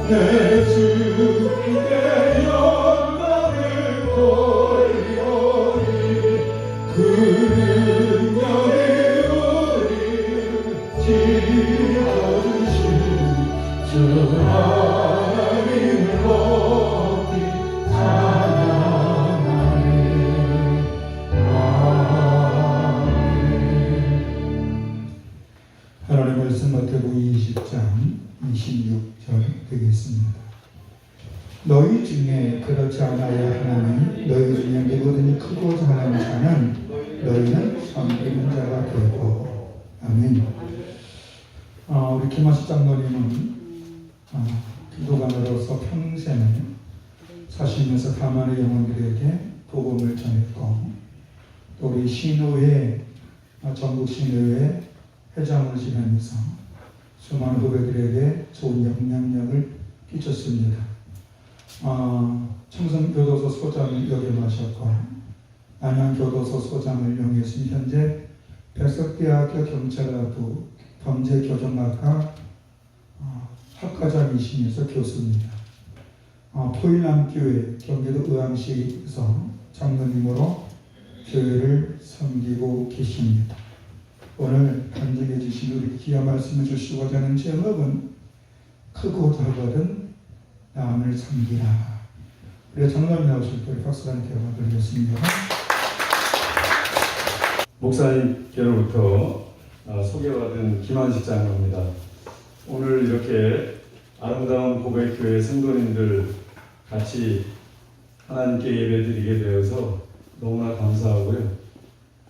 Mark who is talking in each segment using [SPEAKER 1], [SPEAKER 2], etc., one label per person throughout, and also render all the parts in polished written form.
[SPEAKER 1] 내 주께 영광을 돌리오니 그 능력이 우리를 지켜주신 주 하나님을 높이 찬양하네. 하나님의 말씀 마태복음 20장 26절 되겠습니다. 너희 중에 그렇지 않아야 하나니 너희 중에 누구든지 크고 잘하는 자는 너희는 섬기는 자가 되고. 아멘. 우리 김하식 장로님은 기도관으로서 평생을 사시면서 가만의 영혼들에게 복음을 전했고, 또 우리 신우회 전국 신우회 회장을 지내면서 수많은 후배들에게 좋은 영향력을 끼쳤습니다. 청송교도소 소장을 역임하셨고 안양교도소 소장을 역임하신 현재 백석대학교 경찰학부 범죄교정학과 학과장이시면서 교수입니다. 포일남교회 경기도 의왕시에서 장로님으로 교회를 섬기고 계십니다. 오늘 간증해 주신 우리 귀한 말씀을 주시고자 하는 제목은 크고 작은 남을 섬기라. 우리 장로님 나오실 때 박수 함께 드리겠습니다.
[SPEAKER 2] 목사님께로부터 소개받은 김한식 장로입니다. 오늘 이렇게 아름다운 고백교회 성도님들 같이 하나님께 예배드리게 되어서 너무나 감사하고요.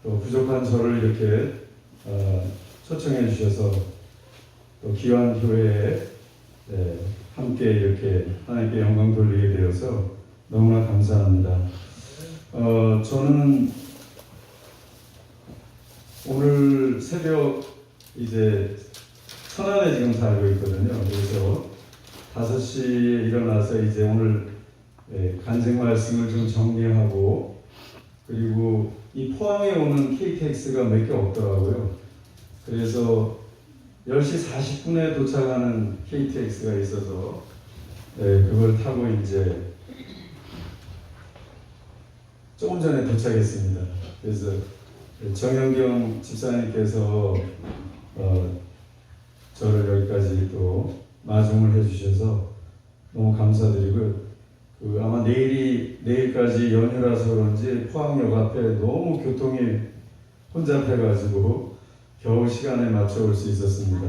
[SPEAKER 2] 또 부족한 저를 이렇게 초청해 주셔서 또 귀한 교회에 함께 이렇게 하나님께 영광 돌리게 되어서 너무나 감사합니다. 저는 오늘 새벽 이제 천안에 지금 살고 있거든요. 그래서 5시에 일어나서 이제 오늘 간증 말씀을 좀 정리하고, 그리고 이 포항에 오는 KTX가 몇 개 없더라고요. 그래서 10시 40분에 도착하는 KTX가 있어서 그걸 타고 이제 조금 전에 도착했습니다. 그래서 정영경 집사님께서 저를 여기까지 또 마중을 해주셔서 너무 감사드리고요. 아마 내일까지 연휴라서 그런지 포항역 앞에 너무 교통이 혼잡해가지고 겨우 시간에 맞춰 올 수 있었습니다.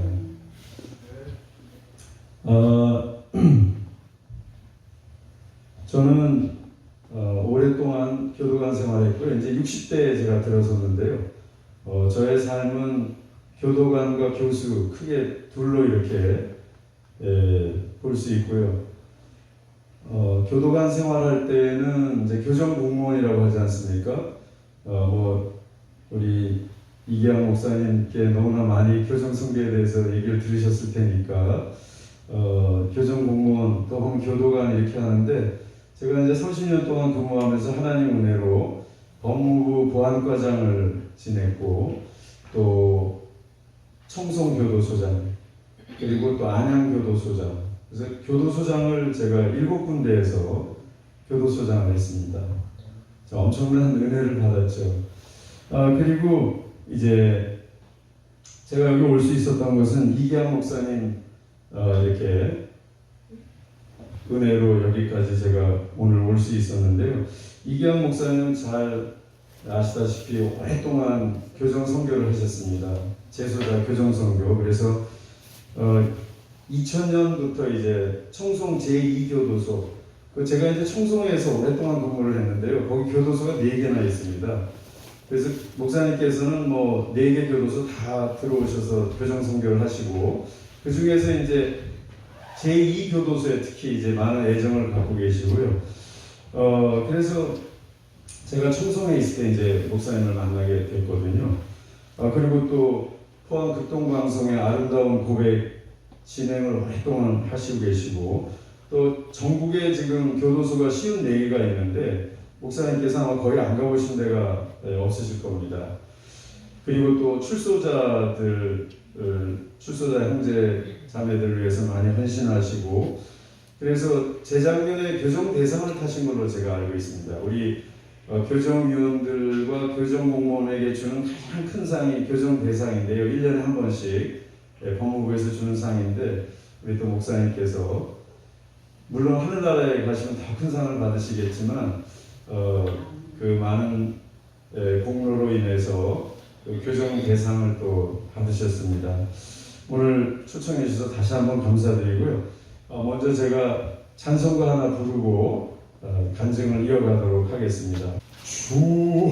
[SPEAKER 2] 저는 오랫동안 교도관 생활했고요. 이제 60대에 제가 들어섰는데요. 저의 삶은 교도관과 교수 크게 둘로 이렇게 볼 수 있고요. 교도관 생활할 때는 이제 교정 공무원이라고 하지 않습니까? 우리 이기양 목사님께 너무나 많이 교정 선교에 대해서 얘기를 들으셨을 테니까 교정 공무원 또 혹은 교도관 이렇게 하는데, 제가 이제 30년 동안 근무하면서 하나님 은혜로 법무부 보안과장을 지냈고, 또 청송교도소장, 그리고 또 안양교도소장, 그래서 교도소장을 제가 7군데에서 교도소장을 했습니다. 엄청난 은혜를 받았죠. 그리고 이제 제가 여기 올 수 있었던 것은 이기양 목사님 이렇게 은혜로 여기까지 제가 오늘 올 수 있었는데요. 이기양 목사님은 잘 아시다시피 오랫동안 교정 선교를 하셨습니다. 제소자 교정 선교. 그래서 2000년부터 이제 청송 제2교도소, 제가 이제 청송에서 오랫동안 근무를 했는데요. 거기 교도소가 4개나 있습니다. 그래서 목사님께서는 4개 교도소 다 들어오셔서 교정 선교를 하시고, 그 중에서 이제 제2교도소에 특히 이제 많은 애정을 갖고 계시고요. 그래서 제가 청송에 있을 때 이제 목사님을 만나게 됐거든요. 그리고 또 포항 극동방송의 아름다운 고백 진행을 오랫동안 하시고 계시고, 또 전국에 지금 교도소가 54개가 있는데 목사님께서 아마 거의 안 가보신 데가 없으실 겁니다. 그리고 또 출소자 형제 자매들을 위해서 많이 헌신하시고, 그래서 재작년에 교정 대상을 타신 걸로 제가 알고 있습니다. 우리 교정위원들과 교정공무원에게 주는 가장 큰 상이 교정 대상인데요. 1년에 한 번씩 법무부에서 주는 상인데 우리 또 목사님께서 물론 하늘나라에 가시면 더 큰 상을 받으시겠지만 그 많은 공로로 인해서 그 교정 대상을 또 받으셨습니다. 오늘 초청해 주셔서 다시 한번 감사드리고요. 먼저 제가 찬송가 하나 부르고 간증을 이어가도록 하겠습니다. 주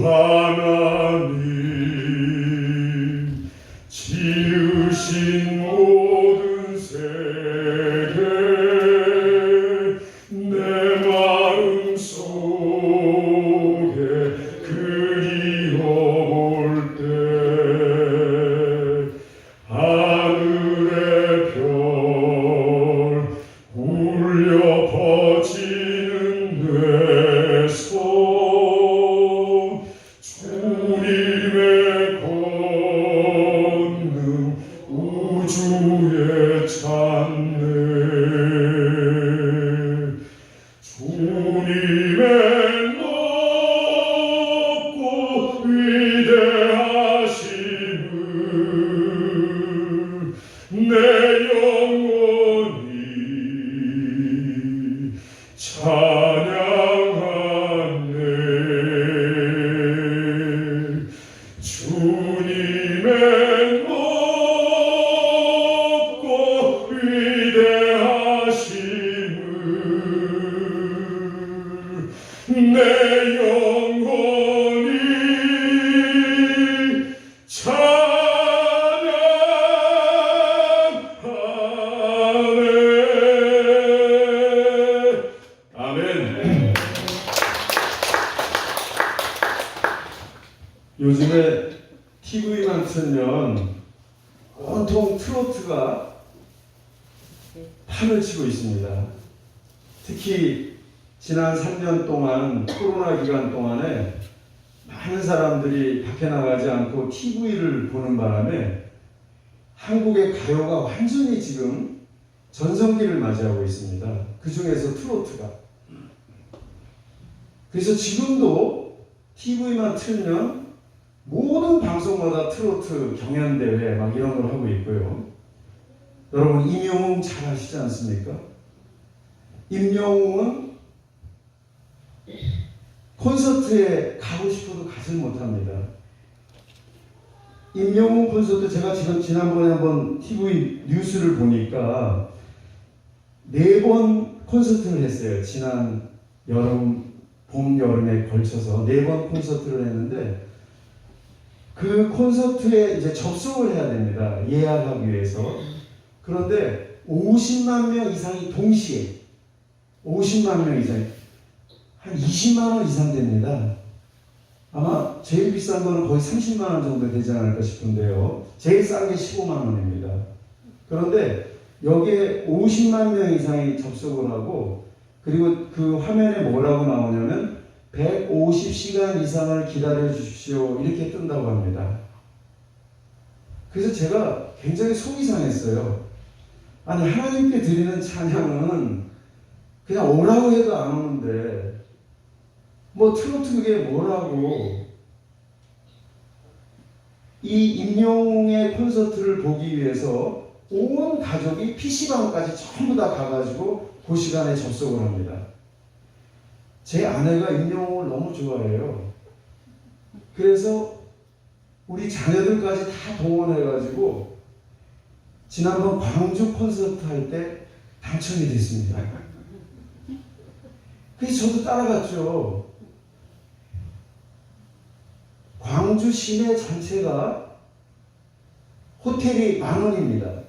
[SPEAKER 2] 하나님 지으신 모든 세계 내 마음 속에 그리워볼 때 하늘의 별 울려 퍼지는 내 손 주님의 권능 우주에 찾네 주님의 높고 위대하심을 내 영혼이 찬양하네 주님의 높고 위대하심을 내 영혼이 찬양하네. 아멘. 요즘에 TV만 틀면 온통 트로트가 판을 치고 있습니다. 특히 지난 3년 동안 코로나 기간 동안에 많은 사람들이 밖에 나가지 않고 TV를 보는 바람에 한국의 가요가 완전히 지금 전성기를 맞이하고 있습니다. 그 중에서 트로트가. 그래서 지금도 TV만 틀면 모든 방송마다 트로트 경연대회 막 이런 걸 하고 있고요. 여러분 임영웅 잘 아시지 않습니까? 임영웅은 콘서트에 가고 싶어도 가지 못합니다. 임영웅 콘서트 제가 지난번에 한번 TV 뉴스를 보니까 4번 콘서트를 했어요. 지난 여름, 봄, 여름에 걸쳐서 4번 콘서트를 했는데 그 콘서트에 이제 접속을 해야 됩니다. 예약하기 위해서. 그런데 50만 명 이상이 동시에 50만 명 이상 한 20만 원 이상 됩니다. 아마 제일 비싼 거는 거의 30만 원 정도 되지 않을까 싶은데요. 제일 싼 게 15만 원입니다. 그런데 여기에 50만 명 이상이 접속을 하고 그리고 그 화면에 뭐라고 나오냐면 150시간 이상을 기다려 주십시오 이렇게 뜬다고 합니다. 그래서 제가 굉장히 속이 상했어요. 아니 하나님께 드리는 찬양은 그냥 오라고 해도 안 오는데 뭐 트로트 그게 뭐라고. 이 임영웅의 콘서트를 보기 위해서 온 가족이 PC방까지 전부 다 가가지고 그 시간에 접속을 합니다. 제 아내가 임영웅을 너무 좋아해요. 그래서 우리 자녀들까지 다 동원해가지고 지난번 광주 콘서트 할 때 당첨이 됐습니다. 그래서 저도 따라갔죠. 광주 시내 전체가 호텔이 10,000원입니다.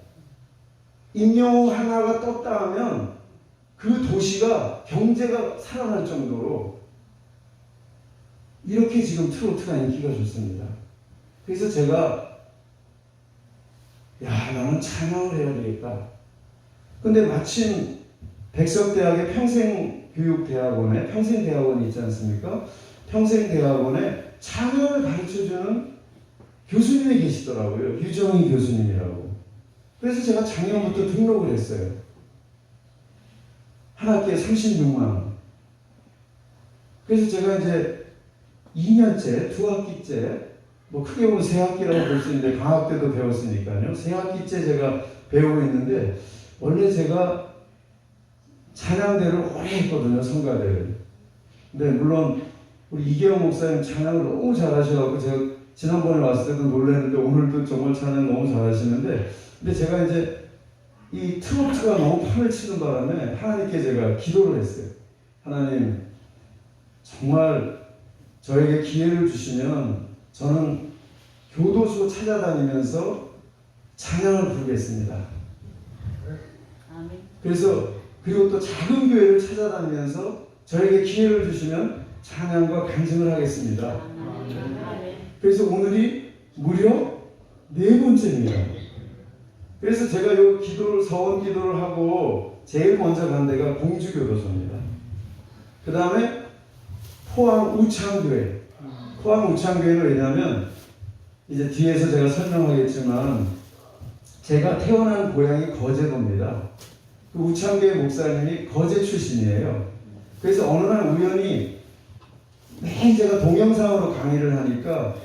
[SPEAKER 2] 임영웅 하나가 떴다 하면 그 도시가 경제가 살아날 정도로 이렇게 지금 트로트가 인기가 좋습니다. 그래서 제가 나는 찬양을 해야 되겠다. 근데 마침 백석대학의 평생교육대학원에 평생대학원이 있지 않습니까? 평생대학원에 찬양을 가르쳐주는 교수님이 계시더라고요. 유정희 교수님이라고. 그래서 제가 작년부터 등록을 했어요. 한 학기에 36만 원. 그래서 제가 이제 2년째, 2학기째, 뭐 크게 보면 3학기라고 볼 수 있는데 방학 때도 배웠으니까요. 3학기째 제가 배우고 있는데 원래 제가 찬양대를 오래 했거든요. 성가대를. 근데 물론 우리 이계영 목사님 찬양을 너무 잘하셔가지고 제가 지난번에 왔을 때도 놀랐는데 오늘도 정말 찬양 너무 잘하시는데, 근데 제가 이제 이 트로트가 너무 판을 치는 바람에 하나님께 제가 기도를 했어요. 하나님, 정말 저에게 기회를 주시면 저는 교도소 찾아다니면서 찬양을 부르겠습니다. 그래서 그리고 또 작은 교회를 찾아다니면서 저에게 기회를 주시면 찬양과 간증을 하겠습니다. 그래서 오늘이 무려 4번째입니다. 그래서 제가 이 기도를, 서원 기도를 하고 제일 먼저 간 데가 공주교도소입니다. 그 다음에 포항 우창교회. 포항 우창교회는 왜냐하면 이제 뒤에서 제가 설명하겠지만 제가 태어난 고향이 거제도입니다. 그 우창교회 목사님이 거제 출신이에요. 그래서 어느 날 우연히 매일 제가 동영상으로 강의를 하니까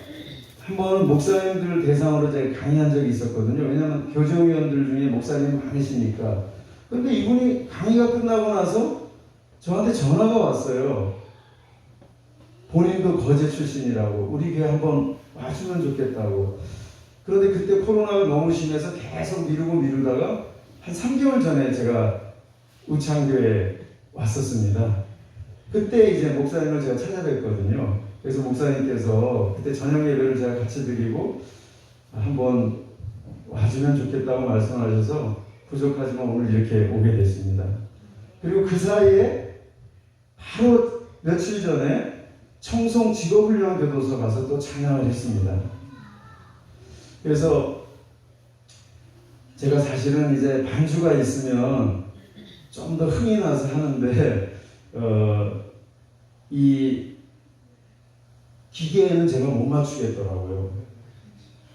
[SPEAKER 2] 한번 목사님들 대상으로 제가 강의한 적이 있었거든요. 왜냐하면 교정위원들 중에 목사님이 많으시니까. 근데 이분이 강의가 끝나고 나서 저한테 전화가 왔어요. 본인도 거제 출신이라고, 우리 교회 한번 와주면 좋겠다고. 그런데 그때 코로나가 너무 심해서 계속 미루다가 한 3개월 전에 제가 우창교회에 왔었습니다. 그때 이제 목사님을 제가 찾아뵀거든요. 그래서 목사님께서 그때 저녁 예배를 제가 같이 드리고 한번 와주면 좋겠다고 말씀하셔서 부족하지만 오늘 이렇게 오게 됐습니다. 그리고 그 사이에 바로 며칠 전에 청송 직업훈련교도소 가서 또 찬양을 했습니다. 그래서 제가 사실은 이제 반주가 있으면 좀 더 흥이 나서 하는데 이 기계에는 제가 못 맞추겠더라고요.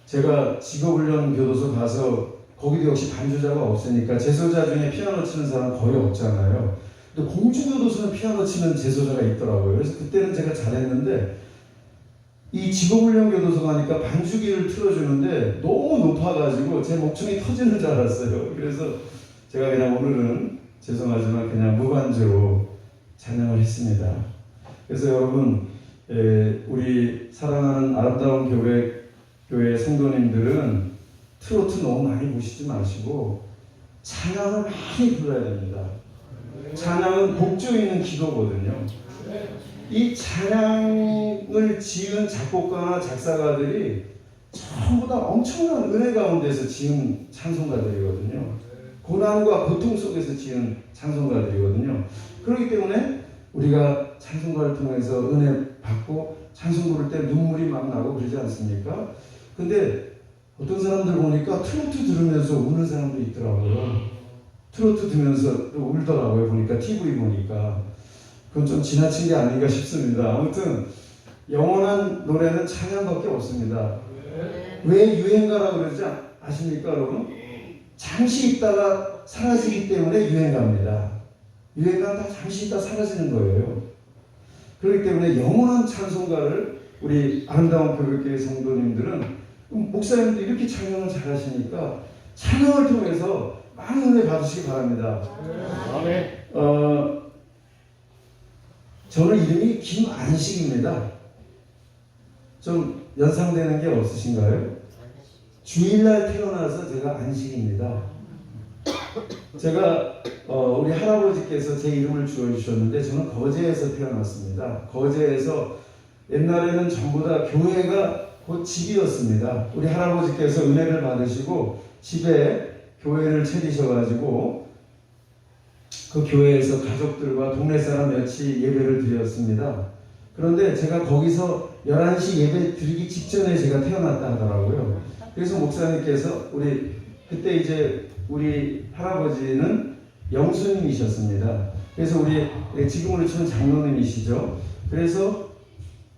[SPEAKER 2] 제가 직업훈련 교도소 가서 거기도 역시 반주자가 없으니까 제소자 중에 피아노 치는 사람 거의 없잖아요. 근데 공주교도소는 피아노 치는 제소자가 있더라고요. 그래서 그때는 제가 잘했는데 이 직업훈련 교도소 가니까 반주기를 틀어주는데 너무 높아가지고 제 목청이 터지는 줄 알았어요. 그래서 제가 그냥 오늘은 죄송하지만 그냥 무반주로 찬양을 했습니다. 그래서 여러분, 우리 사랑하는 아름다운 교회 성도님들은 트로트 너무 많이 보시지 마시고 찬양을 많이 불러야 됩니다. 찬양은 복조 있는 기도거든요. 이 찬양을 지은 작곡가나 작사가들이 전부 다 엄청난 은혜 가운데서 지은 찬송가들이거든요. 고난과 고통 속에서 지은 찬송가들이거든요. 그렇기 때문에 우리가 찬송가를 통해서 은혜 받고 찬송 부를 때 눈물이 막 나고 그러지 않습니까? 근데 어떤 사람들 보니까 트로트 들으면서 우는 사람도 있더라고요. 트로트 들으면서 또 울더라고요. 보니까 TV 보니까. 그건 좀 지나친 게 아닌가 싶습니다. 아무튼 영원한 노래는 찬양밖에 없습니다. 왜 유행가라고 그러지 아십니까, 여러분? 잠시 있다가 사라지기 때문에 유행가입니다. 유행가는 다 잠시 있다 사라지는 거예요. 그렇기 때문에 영원한 찬송가를 우리 아름다운 교회교회 성도님들은, 목사님도 이렇게 찬양을 잘하시니까 찬양을 통해서 많은 은혜 받으시기 바랍니다. 저는 이름이 김안식입니다. 좀 연상되는 게 없으신가요? 주일날 태어나서 제가 안식입니다. 제가 우리 할아버지께서 제 이름을 지어주셨는데 저는 거제에서 태어났습니다. 거제에서 옛날에는 전부 다 교회가 곧 집이었습니다. 우리 할아버지께서 은혜를 받으시고 집에 교회를 차리셔가지고 그 교회에서 가족들과 동네 사람 몇이 예배를 드렸습니다. 그런데 제가 거기서 11시 예배 드리기 직전에 제가 태어났다 하더라고요. 그래서 목사님께서 그때 이제 우리 할아버지는 영수님이셨습니다. 그래서 지금으로 치면 장로님이시죠. 그래서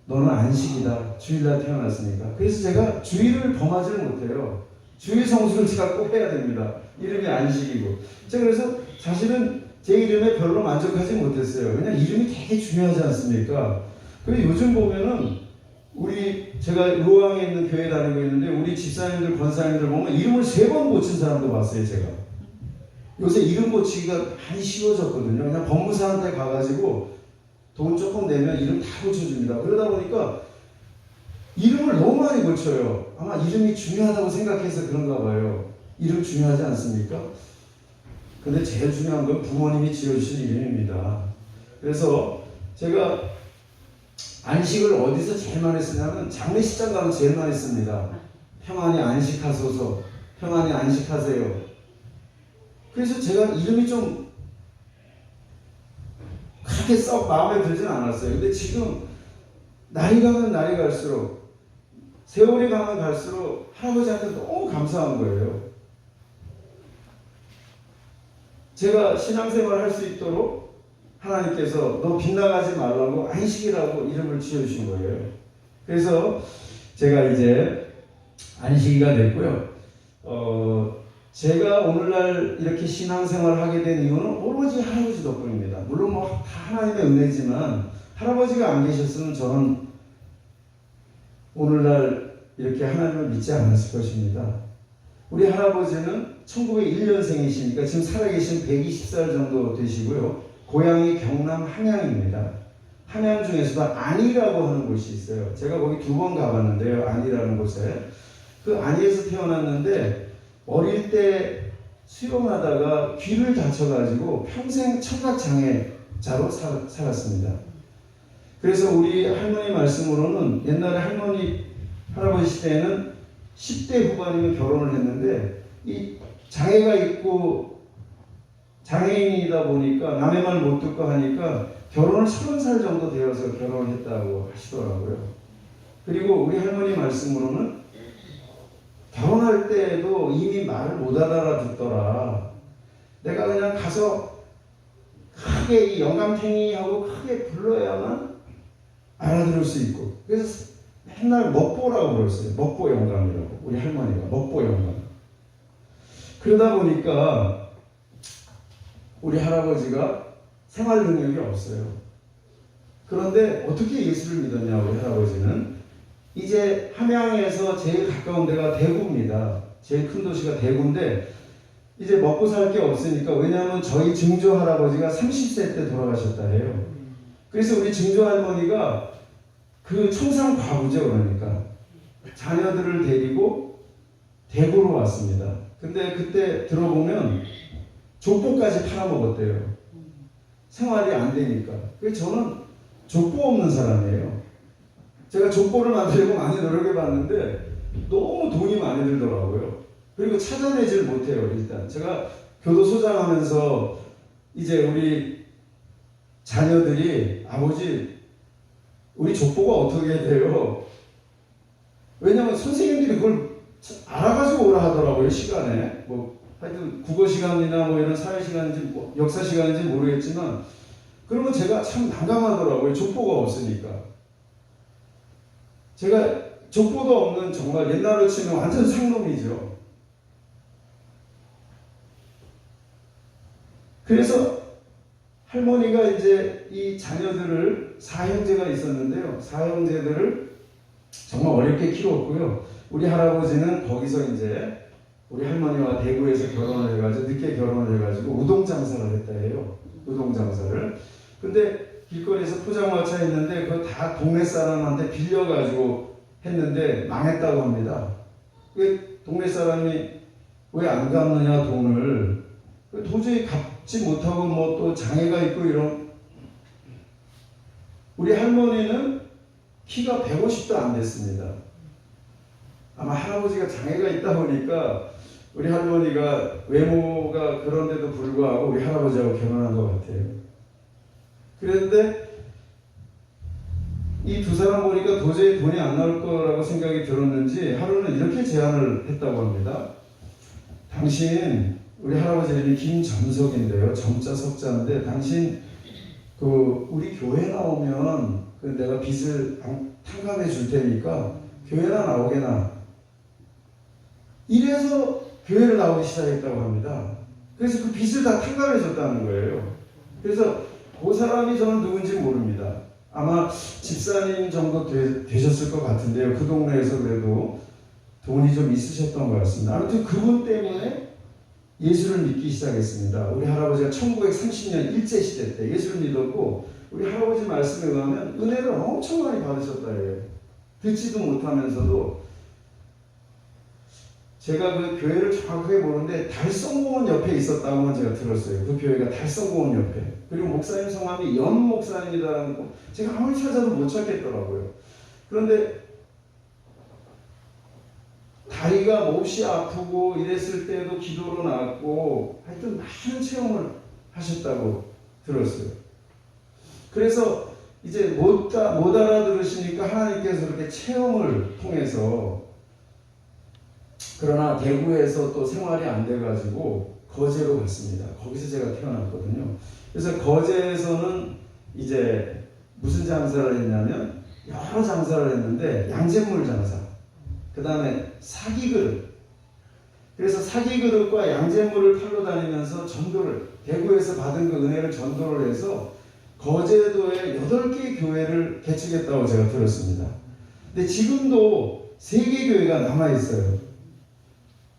[SPEAKER 2] 너는 안식이다. 주일날 태어났으니까. 그래서 제가 주일을 범하지를 못해요. 주일 성수를 제가 꼭 해야 됩니다. 이름이 안식이고. 제가 그래서 사실은 제 이름에 별로 만족하지 못했어요. 그냥 이름이 되게 중요하지 않습니까? 그리고 요즘 보면은 제가 로왕에 있는 교회 다니고 있는데 우리 집사님들, 권사님들 보면 이름을 3번 고친 사람도 봤어요, 제가. 요새 이름 고치기가 많이 쉬워졌거든요. 그냥 법무사한테 가가지고 돈 조금 내면 이름 다 고쳐줍니다. 그러다 보니까 이름을 너무 많이 고쳐요. 아마 이름이 중요하다고 생각해서 그런가 봐요. 이름 중요하지 않습니까? 근데 제일 중요한 건 부모님이 지어주신 이름입니다. 그래서 제가 안식을 어디서 제일 많이 쓰냐면 장례식장 가면 제일 많이 씁니다. 평안히 안식하소서, 평안히 안식하세요. 그래서 제가 이름이 좀 그렇게 썩 마음에 들진 않았어요. 근데 지금 날이 가면 날이 갈수록, 세월이 가면 갈수록 할아버지한테 너무 감사한 거예요. 제가 신앙생활을 할 수 있도록 하나님께서 너 빗나가지 말라고 안식이라고 이름을 지어주신 거예요. 그래서 제가 이제 안식이가 됐고요. 제가 오늘날 이렇게 신앙생활을 하게 된 이유는 오로지 할아버지 덕분입니다. 물론 뭐 다 하나님의 은혜지만 할아버지가 안 계셨으면 저는 오늘날 이렇게 하나님을 믿지 않았을 것입니다. 우리 할아버지는 1901년생이시니까 지금 살아계신 120살 정도 되시고요. 고향이 경남 함양입니다. 함양 중에서도 안이라고 하는 곳이 있어요. 제가 거기 2번 가봤는데요. 안이라는 곳에. 그 안이에서 태어났는데 어릴 때 수영하다가 귀를 다쳐가지고 평생 청각장애자로 살았습니다. 그래서 우리 할머니 말씀으로는 옛날에 할아버지 시대에는 10대 후반이면 결혼을 했는데 이 장애가 있고 장애인이다 보니까 남의 말 못 듣고 하니까 결혼을 30살 정도 되어서 결혼을 했다고 하시더라고요. 그리고 우리 할머니 말씀으로는 결혼할 때에도 이미 말을 못 알아듣더라. 내가 그냥 가서 크게 이 영감탱이하고 크게 불러야만 알아들을 수 있고, 그래서 맨날 먹보라고 그랬어요. 먹보 영감이라고. 우리 할머니가 먹보 영감. 그러다 보니까 우리 할아버지가 생활 능력이 없어요. 그런데 어떻게 예수를 믿었냐, 우리 할아버지는. 이제 함양에서 제일 가까운 데가 대구입니다. 제일 큰 도시가 대구인데 이제 먹고 살 게 없으니까, 왜냐하면 저희 증조 할아버지가 30세 때 돌아가셨다 해요. 그래서 우리 증조 할머니가 그 청산 과부죠. 그러니까 자녀들을 데리고 대구로 왔습니다. 근데 그때 들어보면 족보까지 팔아먹었대요. 생활이 안 되니까. 그래서 저는 족보 없는 사람이에요. 제가 족보를 만들려고 많이 노력해봤는데 너무 돈이 많이 들더라고요. 그리고 찾아내질 못해요. 일단 제가 교도소장 하면서 이제 우리 자녀들이 아버지 우리 족보가 어떻게 돼요? 왜냐면 선생님들이 그걸 알아가지고 오라 하더라고요. 시간에 뭐 하여튼 국어 시간이나 뭐 이런 사회 시간인지 뭐 역사 시간인지 모르겠지만, 그러면 제가 참 난감하더라고요. 족보가 없으니까. 제가 족보도 없는 정말 옛날로 치면 완전 상놈이죠. 그래서 할머니가 이제 이 자녀들을, 4형제가 있었는데요. 4형제들을 정말 어렵게 키웠고요. 우리 할아버지는 거기서 이제 우리 할머니와 대구에서 결혼을 해가지고, 늦게 결혼을 해가지고 우동장사를 했다 해요. 우동장사를. 근데 길거리에서 포장마차 했는데 그거 다 동네 사람한테 빌려가지고 했는데 망했다고 합니다. 그 동네 사람이 왜 안 갚느냐 돈을. 도저히 갚지 못하고 뭐 또 장애가 있고 이런. 우리 할머니는 키가 150도 안 됐습니다. 아마 할아버지가 장애가 있다 보니까 우리 할머니가 외모가 그런데도 불구하고 우리 할아버지하고 결혼한 것 같아요. 그런데 이 두 사람 보니까 도저히 돈이 안 나올 거라고 생각이 들었는지 하루는 이렇게 제안을 했다고 합니다. 당신, 우리 할아버지 이름이 김점석인데요. 점자 석자인데, 당신 우리 교회 나오면 내가 빚을 탕감해 줄 테니까 교회나 나오게나. 이래서 교회를 나오기 시작했다고 합니다. 그래서 그 빚을 다 탕감해 줬다는 거예요. 그래서 그 사람이 저는 누군지 모릅니다. 아마 집사님 정도 되셨을 것 같은데요. 그 동네에서 그래도 돈이 좀 있으셨던 것 같습니다. 아무튼 그분 때문에 예수를 믿기 시작했습니다. 우리 할아버지가 1930년 일제시대 때 예수를 믿었고, 우리 할아버지 말씀에 의하면 은혜를 엄청 많이 받으셨다 해요. 듣지도 못하면서도. 제가 그 교회를 정확하게 모르는데 달성공원 옆에 있었다고만 제가 들었어요. 그 교회가 달성공원 옆에. 그리고 목사님 성함이 연 목사님이라는 거 제가 아무리 찾아도 못 찾겠더라고요. 그런데 다리가 몹시 아프고 이랬을 때도 기도로 나왔고, 하여튼 많은 체험을 하셨다고 들었어요. 그래서 이제 못 알아들으시니까 하나님께서 그렇게 체험을 통해서, 그러나 대구에서 또 생활이 안 돼가지고 거제로 갔습니다. 거기서 제가 태어났거든요. 그래서 거제에서는 이제 무슨 장사를 했냐면 여러 장사를 했는데, 양잿물 장사, 그 다음에 사기그릇. 그래서 사기그릇과 양잿물을 팔러 다니면서 전도를, 대구에서 받은 그 은혜를 전도를 해서 거제도에 8개 교회를 개척했다고 제가 들었습니다. 근데 지금도 3개 교회가 남아있어요.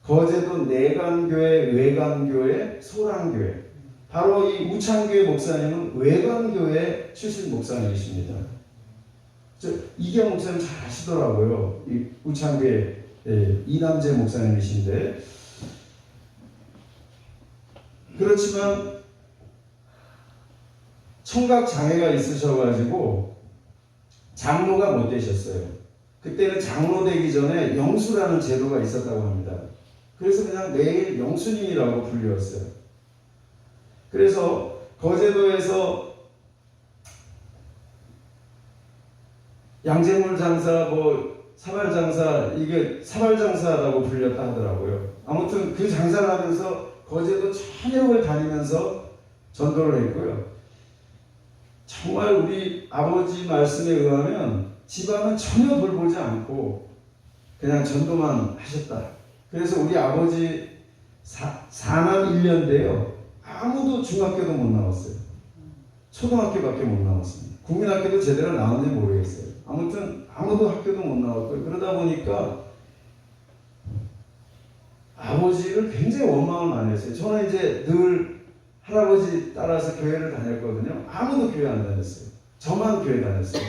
[SPEAKER 2] 거제도 내간교회, 외간교회, 소랑교회. 바로 이 우창교회 목사님은 외간교회 출신 목사님이십니다. 이경 목사님 잘 아시더라고요. 이 우창교회 이남재 목사님이신데, 그렇지만 청각 장애가 있으셔가지고 장로가 못 되셨어요. 그때는 장로 되기 전에 영수라는 제도가 있었다고 합니다. 그래서 그냥 매일 영수님이라고 불렸어요. 그래서 거제도에서 양잿물 장사, 사발 장사, 이게 사발 장사라고 불렸다 하더라고요. 아무튼 그 장사를 하면서 거제도 전역을 다니면서 전도를 했고요. 정말 우리 아버지 말씀에 의하면 집안은 전혀 돌보지 않고 그냥 전도만 하셨다. 그래서 우리 아버지 4남 1년대요. 아무도 중학교도 못 나왔어요. 초등학교밖에 못 나왔습니다. 국민학교도 제대로 나왔는지 모르겠어요. 아무튼 아무도 학교도 못 나왔고요. 그러다 보니까 아버지를 굉장히 원망을 많이 했어요. 저는 이제 늘 할아버지 따라서 교회를 다녔거든요. 아무도 교회 안 다녔어요. 저만 교회 다녔어요.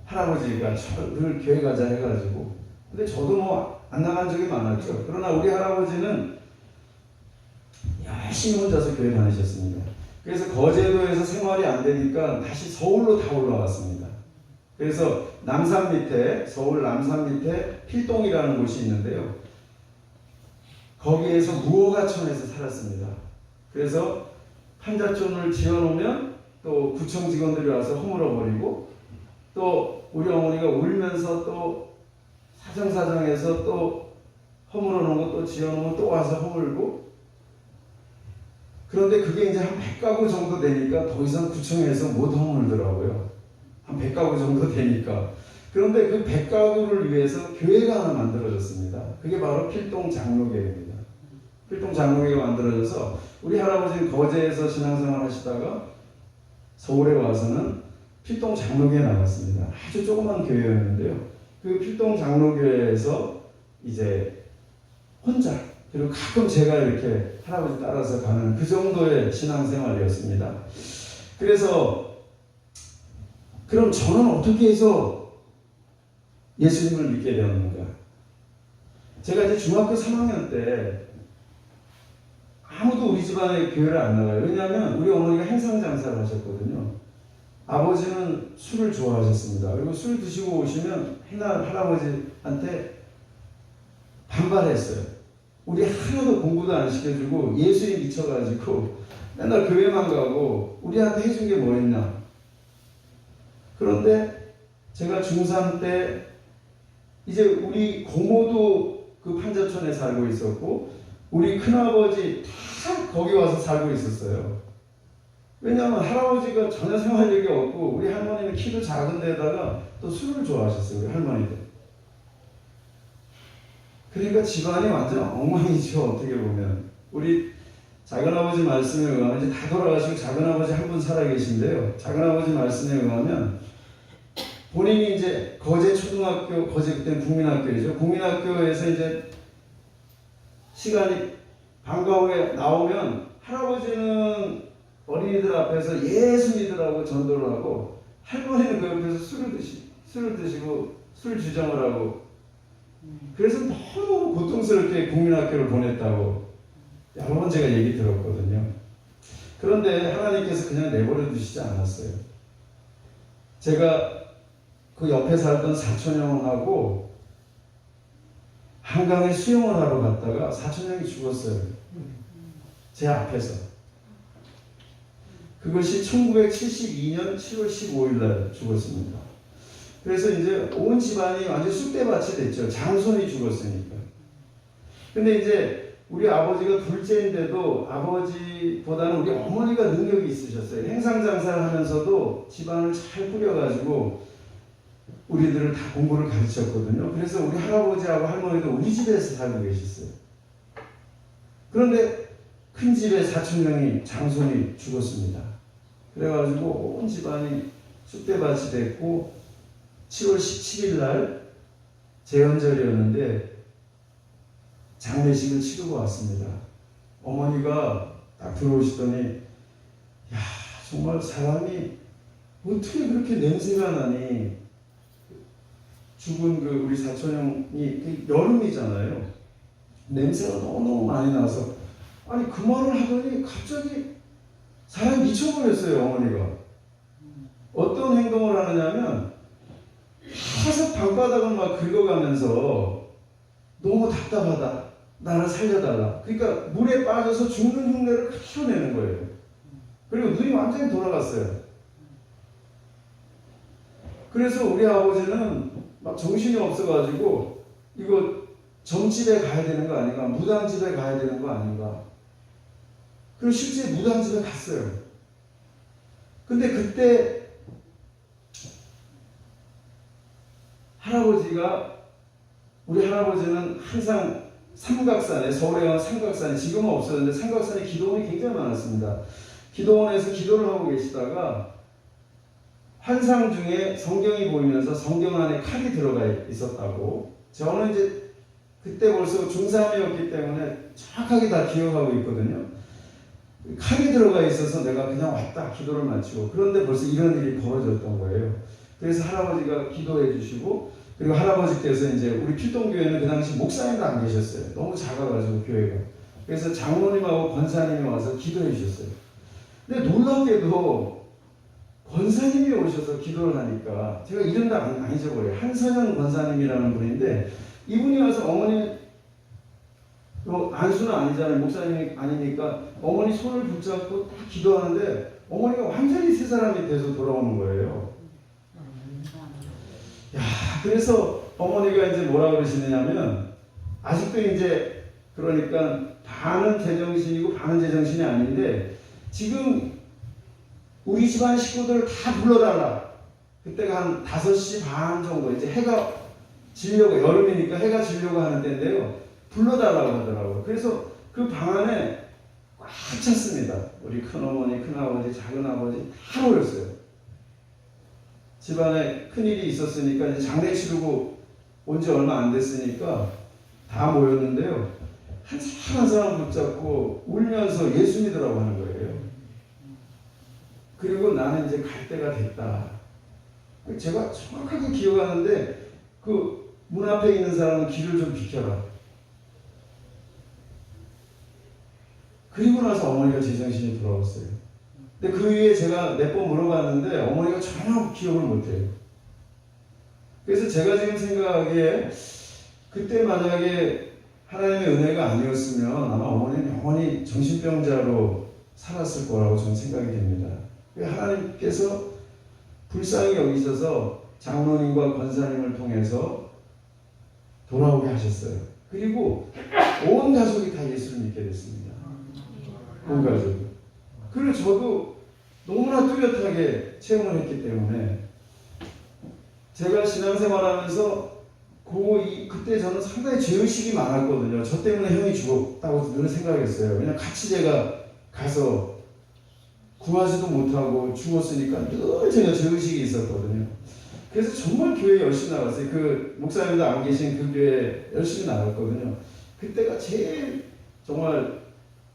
[SPEAKER 2] 할아버지가 늘 교회 가자 해가지고. 근데 저도 안 나간 적이 많았죠. 그러나 우리 할아버지는 열심히 혼자서 교회 다니셨습니다. 그래서 거제도에서 생활이 안 되니까 다시 서울로 다 올라왔습니다. 그래서 남산 밑에, 서울 남산 밑에 필동이라는 곳이 있는데요. 거기에서 무허가촌에서 살았습니다. 그래서 판자촌을 지어놓으면 또 구청 직원들이 와서 허물어버리고, 또 우리 어머니가 울면서 또 사정사정해서 또 허물어놓은 거 또 지어놓으면 또 와서 허물고. 그런데 그게 이제 한 100가구 정도 되니까 더 이상 구청에서 못 허물더라고요. 한 100가구 정도 되니까. 그런데 그 100가구를 위해서 교회가 하나 만들어졌습니다. 그게 바로 필동 장로교회입니다. 필동 장로교회가 만들어져서 우리 할아버지는 거제에서 신앙생활 하시다가 서울에 와서는 필동 장로교회에 나갔습니다. 아주 조그만 교회였는데요. 그 필동 장로교회에서 이제 혼자, 그리고 가끔 제가 이렇게 할아버지 따라서 가는 그 정도의 신앙생활이었습니다. 그래서 그럼 저는 어떻게 해서 예수님을 믿게 되었는가? 제가 이제 중학교 3학년 때 아무도 우리 집안에 교회를 안 나가요. 왜냐하면 우리 어머니가 행상장사를 하셨거든요. 아버지는 술을 좋아하셨습니다. 그리고 술 드시고 오시면 맨날 할아버지한테 반발했어요. 우리 하나도 공부도 안 시켜주고 예수에 미쳐가지고 맨날 교회만 가고 우리한테 해준 게 뭐 있나. 그런데 제가 중3 때 이제 우리 고모도 그 판자촌에 살고 있었고 우리 큰아버지 다 거기 와서 살고 있었어요. 왜냐하면 할아버지가 전혀 생활력이 없고 우리 할머니는 키도 작은 데다가 또 술을 좋아하셨어요. 우리 할머니도. 그러니까 집안이 완전 엉망이죠. 어떻게 보면. 우리 작은아버지 말씀에 의하면 이제 다 돌아가시고 작은아버지 한 분 살아계신데요. 작은아버지 말씀에 의하면 본인이 이제 거제 초등학교, 거제 그때는 국민학교이죠. 국민학교에서 이제 시간이 방과 후에 나오면 할아버지는 어린이들 앞에서 예수 믿으라고 전도를 하고 할머니는 그 옆에서 술을 드시고 술 주정을 하고 그래서 너무 고통스럽게 국민학교를 보냈다고 여러 번 제가 얘기 들었거든요. 그런데 하나님께서 그냥 내버려 두시지 않았어요. 제가 그 옆에 살던 사촌형하고 한강에 수영을 하러 갔다가 사촌형이 죽었어요. 제 앞에서. 그것이 1972년 7월 15일 날 죽었습니다. 그래서 이제 온 집안이 완전 쑥대밭이 됐죠. 장손이 죽었으니까. 근데 이제 우리 아버지가 둘째인데도 아버지보다는 우리 어머니가 능력이 있으셨어요. 행상장사를 하면서도 집안을 잘 꾸려가지고 우리들을 다 공부를 가르쳤거든요. 그래서 우리 할아버지하고 할머니도 우리 집에서 살고 계셨어요. 그런데 큰 집에 사촌형이 장손이 죽었습니다. 그래가지고 온 집안이 쑥대밭이 됐고 7월 17일 날 제헌절이었는데 장례식을 치르고 왔습니다. 어머니가 딱 들어오시더니 야 정말 사람이 어떻게 그렇게 냄새가 나니 죽은 그 우리 사촌형이 여름이잖아요. 냄새가 너무너무 많이 나서 아니 그 말을 하더니 갑자기 사람이 미쳐버렸어요. 어머니가 어떤 행동을 하느냐면 계속 방바닥을 막 긁어가면서 너무 답답하다 나를 살려달라 그러니까 물에 빠져서 죽는 흉내를 키워내는 거예요. 그리고 눈이 완전히 돌아갔어요. 그래서 우리 아버지는 막 정신이 없어가지고 이거 점집에 가야 되는 거 아닌가 무당집에 가야 되는 거 아닌가 그리고 실제 무당집에 갔어요. 근데 그때 우리 할아버지는 항상 삼각산에 서울에 가면 삼각산에 지금은 없었는데 삼각산에 기도원이 굉장히 많았습니다. 기도원에서 기도를 하고 계시다가 환상 중에 성경이 보이면서 성경 안에 칼이 들어가 있었다고 저는 이제 그때 벌써 중3이었기 때문에 정확하게 다 기억하고 있거든요. 칼이 들어가 있어서 내가 그냥 왔다 기도를 마치고 그런데 벌써 이런 일이 벌어졌던 거예요. 그래서 할아버지가 기도해 주시고 그리고 할아버지께서 이제 우리 필동교회는 그 당시 목사님도 안 계셨어요. 너무 작아가지고 교회가. 그래서 장로님하고 권사님이 와서 기도해 주셨어요. 근데 놀랍게도 권사님이 오셔서 기도를 하니까 제가 이름도 안 잊어버려요. 한선영 권사님이라는 분인데 이분이 와서 어머니 안수는 아니잖아요. 목사님이 아니니까 어머니 손을 붙잡고 딱 기도하는데 어머니가 완전히 새 사람이 돼서 돌아오는 거예요. 야, 그래서 어머니가 이제 뭐라 그러시느냐면 아직도 이제 그러니까 반은 제정신이고 반은 제정신이 아닌데 지금 우리 집안 식구들 다 불러달라. 그때가 한 5시 반 정도 이제 해가 지려고 여름이니까 해가 지려고 하는 때인데요. 불러달라고 하더라고요. 그래서 그 방 안에 꽉 찼습니다. 우리 큰어머니, 큰아버지, 작은아버지 다 모였어요. 집안에 큰일이 있었으니까 이제 장례 치르고 온 지 얼마 안 됐으니까 다 모였는데요. 한 사람 한 사람 붙잡고 울면서 예수 믿으라고 하는 거예요. 그리고 나는 이제 갈 때가 됐다. 제가 정확하게 기억하는데 그 문 앞에 있는 사람은 길을 좀 비켜라. 그리고 나서 어머니가 제정신이 돌아왔어요. 근데 그 위에 제가 몇 번 물어봤는데 어머니가 전혀 기억을 못해요. 그래서 제가 지금 생각하기에 그때 만약에 하나님의 은혜가 아니었으면 아마 어머니는 영원히 정신병자로 살았을 거라고 저는 생각이 됩니다. 하나님께서 불쌍히 여기셔서 장로님과 권사님을 통해서 돌아오게 하셨어요. 그리고 온 가족이 다 예수를 믿게 됐습니다. 온 가족이. 그리고 저도 너무나 뚜렷하게 체험을 했기 때문에 제가 신앙생활하면서 그때 저는 상당히 죄의식이 많았거든요. 저 때문에 형이 죽었다고 늘 생각했어요. 왜냐면 같이 제가 가서 구하지도 못하고 죽었으니까 늘 제가 죄의식이 있었거든요. 그래서 정말 교회 열심히 나갔어요. 그 목사님도 안 계신 그 교회 열심히 나갔거든요. 그때가 제일 정말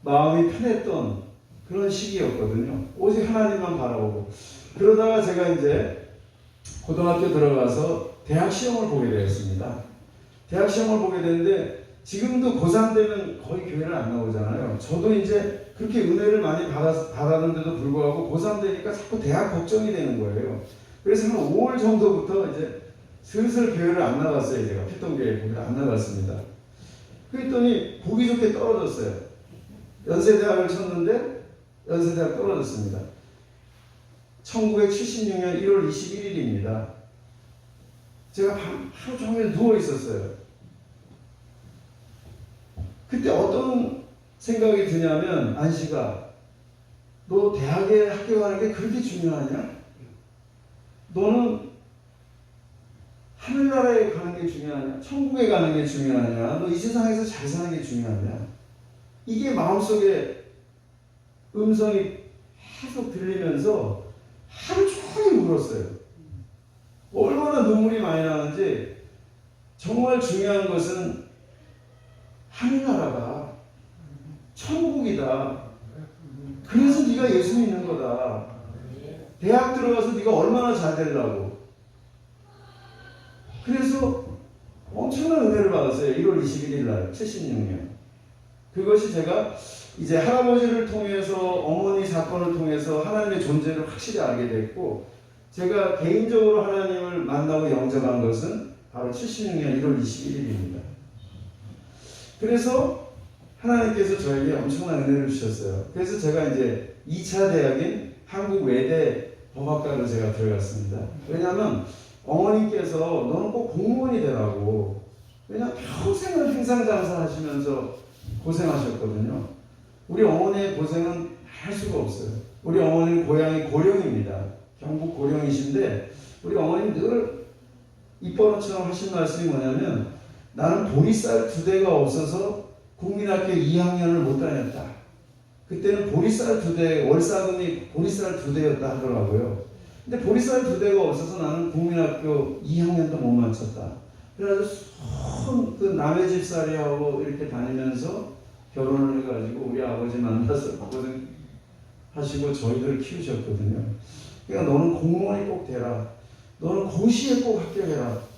[SPEAKER 2] 마음이 편했던 그런 시기였거든요. 오직 하나님만 바라보고. 그러다가 제가 이제 고등학교 들어가서 대학 시험을 보게 되었습니다. 대학 시험을 보게 되는데 지금도 고3 되면 거의 교회를 안 나오잖아요. 저도 이제 그렇게 은혜를 많이 받았는데도 불구하고 고3 되니까 자꾸 대학 걱정이 되는 거예요. 그래서 한 5월 정도부터 이제 슬슬 교회를 안 나갔어요. 제가 피통교회 교회를 안 나갔습니다. 그랬더니 보기 좋게 떨어졌어요. 연세대학을 쳤는데 연세대학 떨어졌습니다. 1976년 1월 21일입니다. 제가 하루 종일 누워 있었어요. 그때 어떤 생각이 드냐면, 안식아, 너 대학에 학교 가는 게 그렇게 중요하냐? 너는 하늘나라에 가는 게 중요하냐? 천국에 가는 게 중요하냐? 너 이 세상에서 잘 사는 게 중요하냐? 이게 마음속에 음성이 계속 들리면서 하루 종일 울었어요. 얼마나 눈물이 많이 나는지. 정말 중요한 것은 하늘나라가 천국이다. 그래서 네가 예수 믿는 거다. 대학 들어가서 네가 얼마나 잘 되려고. 그래서 엄청난 은혜를 받았어요. 1월 21일 날 76년. 그것이 제가 이제 할아버지를 통해서, 어머니 사건을 통해서 하나님의 존재를 확실히 알게 됐고, 제가 개인적으로 하나님을 만나고 영접한 것은 바로 76년 1월 21일입니다. 그래서 하나님께서 저에게 엄청난 은혜를 주셨어요. 그래서 제가 이제 2차 대학인 한국 외대 법학과로 제가 들어갔습니다. 왜냐하면 어머니께서 너는 꼭 공무원이 되라고. 왜냐하면 평생을 행상장사 하시면서 고생하셨거든요. 우리 어머니의 고생은 할 수가 없어요. 우리 어머니는 고향이 고령입니다. 경북 고령이신데 우리 어머니는 늘 입버릇처럼 하신 말씀이 뭐냐면, 나는 보리쌀 2대가 없어서 국민학교 2학년을 못 다녔다. 그때는 보리쌀 2대, 월사금이 보리쌀 2대였다 하더라고요. 근데 보리쌀 2대가 없어서 나는 국민학교 2학년도 못 마쳤다. 그래가지고 그 남의 집살이하고 이렇게 다니면서 결혼을 해가지고 우리 아버지 만나서 고생하시고 저희들 키우셨거든요. 그러니까 너는 공무원이 꼭 되라. 너는 고시에 꼭 합격해라.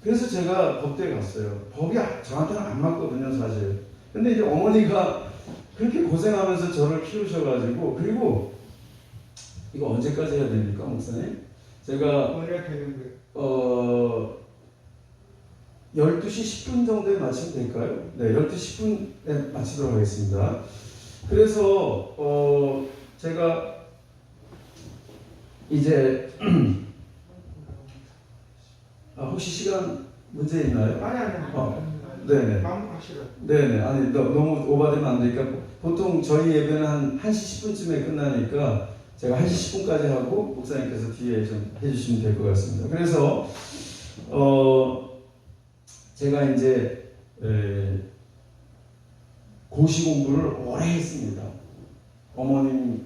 [SPEAKER 2] 그래서 제가 법대에 갔어요. 법이 저한테는 안 맞거든요, 사실. 근데 이제 어머니가 그렇게 고생하면서 저를 키우셔가지고, 그리고 이거 언제까지 해야 됩니까, 목사님? 제가 12시 10분 정도에 마치면 될까요? 네, 12시 10분에 마치도록 하겠습니다. 그래서 제가 이제 혹시 시간 문제 있나요?
[SPEAKER 3] 아니.
[SPEAKER 2] 네네.
[SPEAKER 3] 마무리하시라.
[SPEAKER 2] 네네. 아니, 너무 오버되면 안 되니까, 보통 저희 예배는 한 1시 10분쯤에 끝나니까 제가 1시 10분까지 하고 목사님께서 뒤에 좀 해주시면 될 것 같습니다. 그래서 제가 이제 고시 공부를 오래 했습니다. 어머님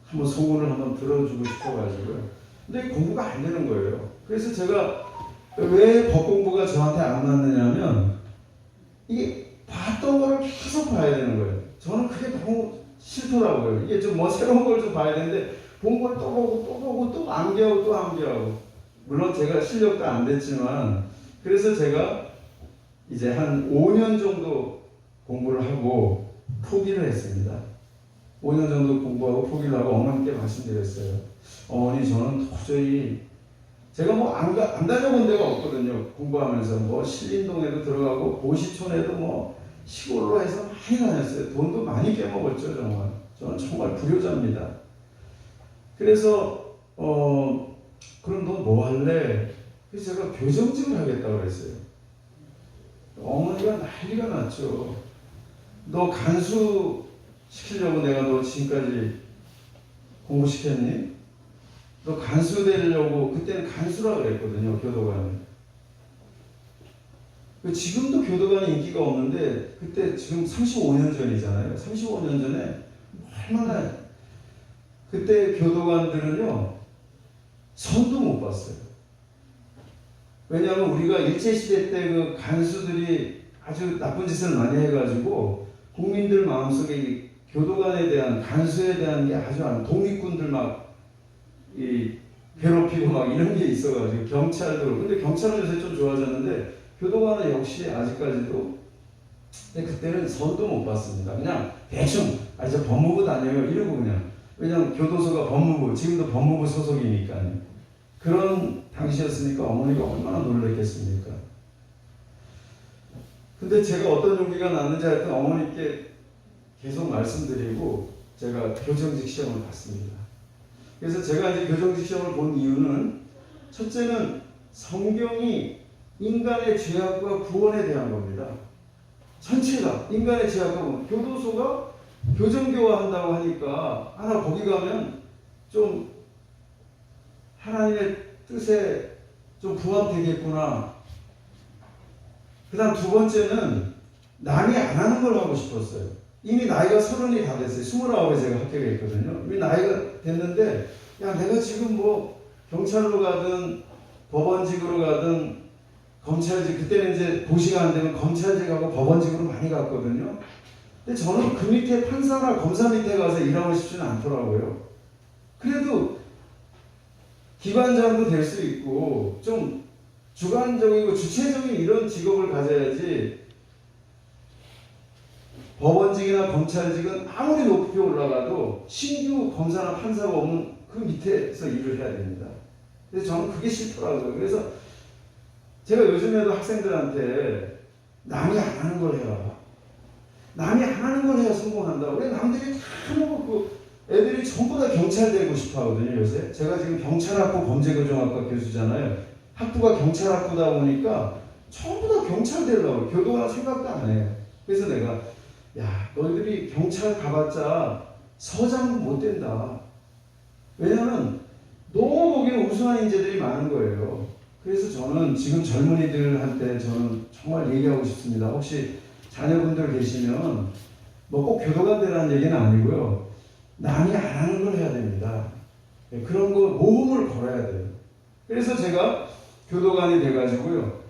[SPEAKER 2] 한번 소문을 한번 들어주고 싶어가지고요. 근데 공부가 안 되는 거예요. 그래서 제가 왜 법 공부가 저한테 안 맞느냐면, 이게 봤던 거를 계속 봐야 되는 거예요. 저는 그게 너무 싫더라고요. 이게 좀 뭐 새로운 걸 좀 봐야 되는데, 본 걸 또 보고 또 암기하고 또 암기하고. 물론 제가 실력도 안 됐지만, 그래서 제가 이제 한 5년 정도 공부를 하고 포기를 했습니다. 5년 정도 공부하고 포기를 하고 어머니께 말씀드렸어요. 어머니, 저는 도저히, 제가 뭐 안 다녀본 데가 없거든요. 공부하면서 뭐 신림동에도 들어가고 고시촌에도 뭐 시골로 해서 많이 다녔어요. 돈도 많이 깨먹었죠, 정말. 저는 정말 불효자입니다. 그래서 그럼 너 뭐 할래? 그래서 제가 교정직을 하겠다고 그랬어요. 어머니가 난리가 났죠. 너 간수 시키려고 내가 너 지금까지 공부시켰니? 너 간수 되려고, 그때는 간수라고 그랬거든요, 교도관은. 지금도 교도관이 인기가 없는데 그때 지금 35년 전이잖아요. 35년 전에 얼마나 그때 교도관들은요 선도 못 봤어요. 왜냐하면 우리가 일제시대 때 그 간수들이 아주 나쁜 짓을 많이 해가지고 국민들 마음속에 이 교도관에 대한 간수에 대한 게 아주 독립군들 막 이 괴롭히고 막 이런 게 있어가지고 경찰도 근데 경찰은 요새 좀 좋아졌는데 교도관은 역시 아직까지도 근데 그때는 선도 못 봤습니다. 그냥 대충 저 법무부 다녀요 이러고 그냥 왜냐면 교도소가 법무부 지금도 법무부 소속이니까요. 그런 당시였으니까 어머니가 얼마나 놀랐겠습니까? 근데 제가 어떤 용기가 났는지 하여튼 어머니께 계속 말씀드리고 제가 교정직 시험을 봤습니다. 그래서 제가 이제 교정직 시험을 본 이유는 첫째는 성경이 인간의 죄악과 구원에 대한 겁니다. 전체가 인간의 죄악과 구원. 교도소가 교정교화한다고 하니까 거기 가면 좀 하나님의 뜻에 좀 부합되겠구나. 그 다음 두 번째는 남이 안 하는 걸 하고 싶었어요. 이미 나이가 30이 다 됐어요. 29에 제가 합격을 했거든요. 이미 나이가 됐는데 내가 지금 뭐 경찰로 가든 법원직으로 가든 검찰직 그때는 이제 고시가 안 되면 검찰직하고 법원직으로 많이 갔거든요. 근데 저는 그 밑에 판사나 검사 밑에 가서 일하고 싶지는 않더라고요. 그래도 기관장도 될 수 있고 좀 주관적이고 주체적인 이런 직업을 가져야지 법원직이나 검찰직은 아무리 높이 올라가도 신규 검사나 판사가 오면 그 밑에서 일을 해야 됩니다. 그래서 저는 그게 싫더라고요. 그래서 제가 요즘에도 학생들한테 남이 안 하는 걸 해라. 남이 안 하는 걸 해야 성공한다. 왜 남들이 다 하고 애들이 전부 다 경찰 되고 싶어 하거든요, 요새. 제가 지금 경찰학부 범죄교정학과 교수잖아요. 학부가 경찰학부다 보니까 전부 다 경찰 되려고 교도관 생각도 안 해요. 그래서 내가 너희들이 경찰 가봤자 서장 못 된다. 왜냐면 너무 거기는 우수한 인재들이 많은 거예요. 그래서 저는 지금 젊은이들한테 저는 정말 얘기하고 싶습니다. 혹시 자녀분들 계시면 뭐 꼭 교도관 되라는 얘기는 아니고요. 남이 안 하는 걸 해야 됩니다. 그런 거 모험을 걸어야 돼요. 그래서 제가 교도관이 돼가지고요.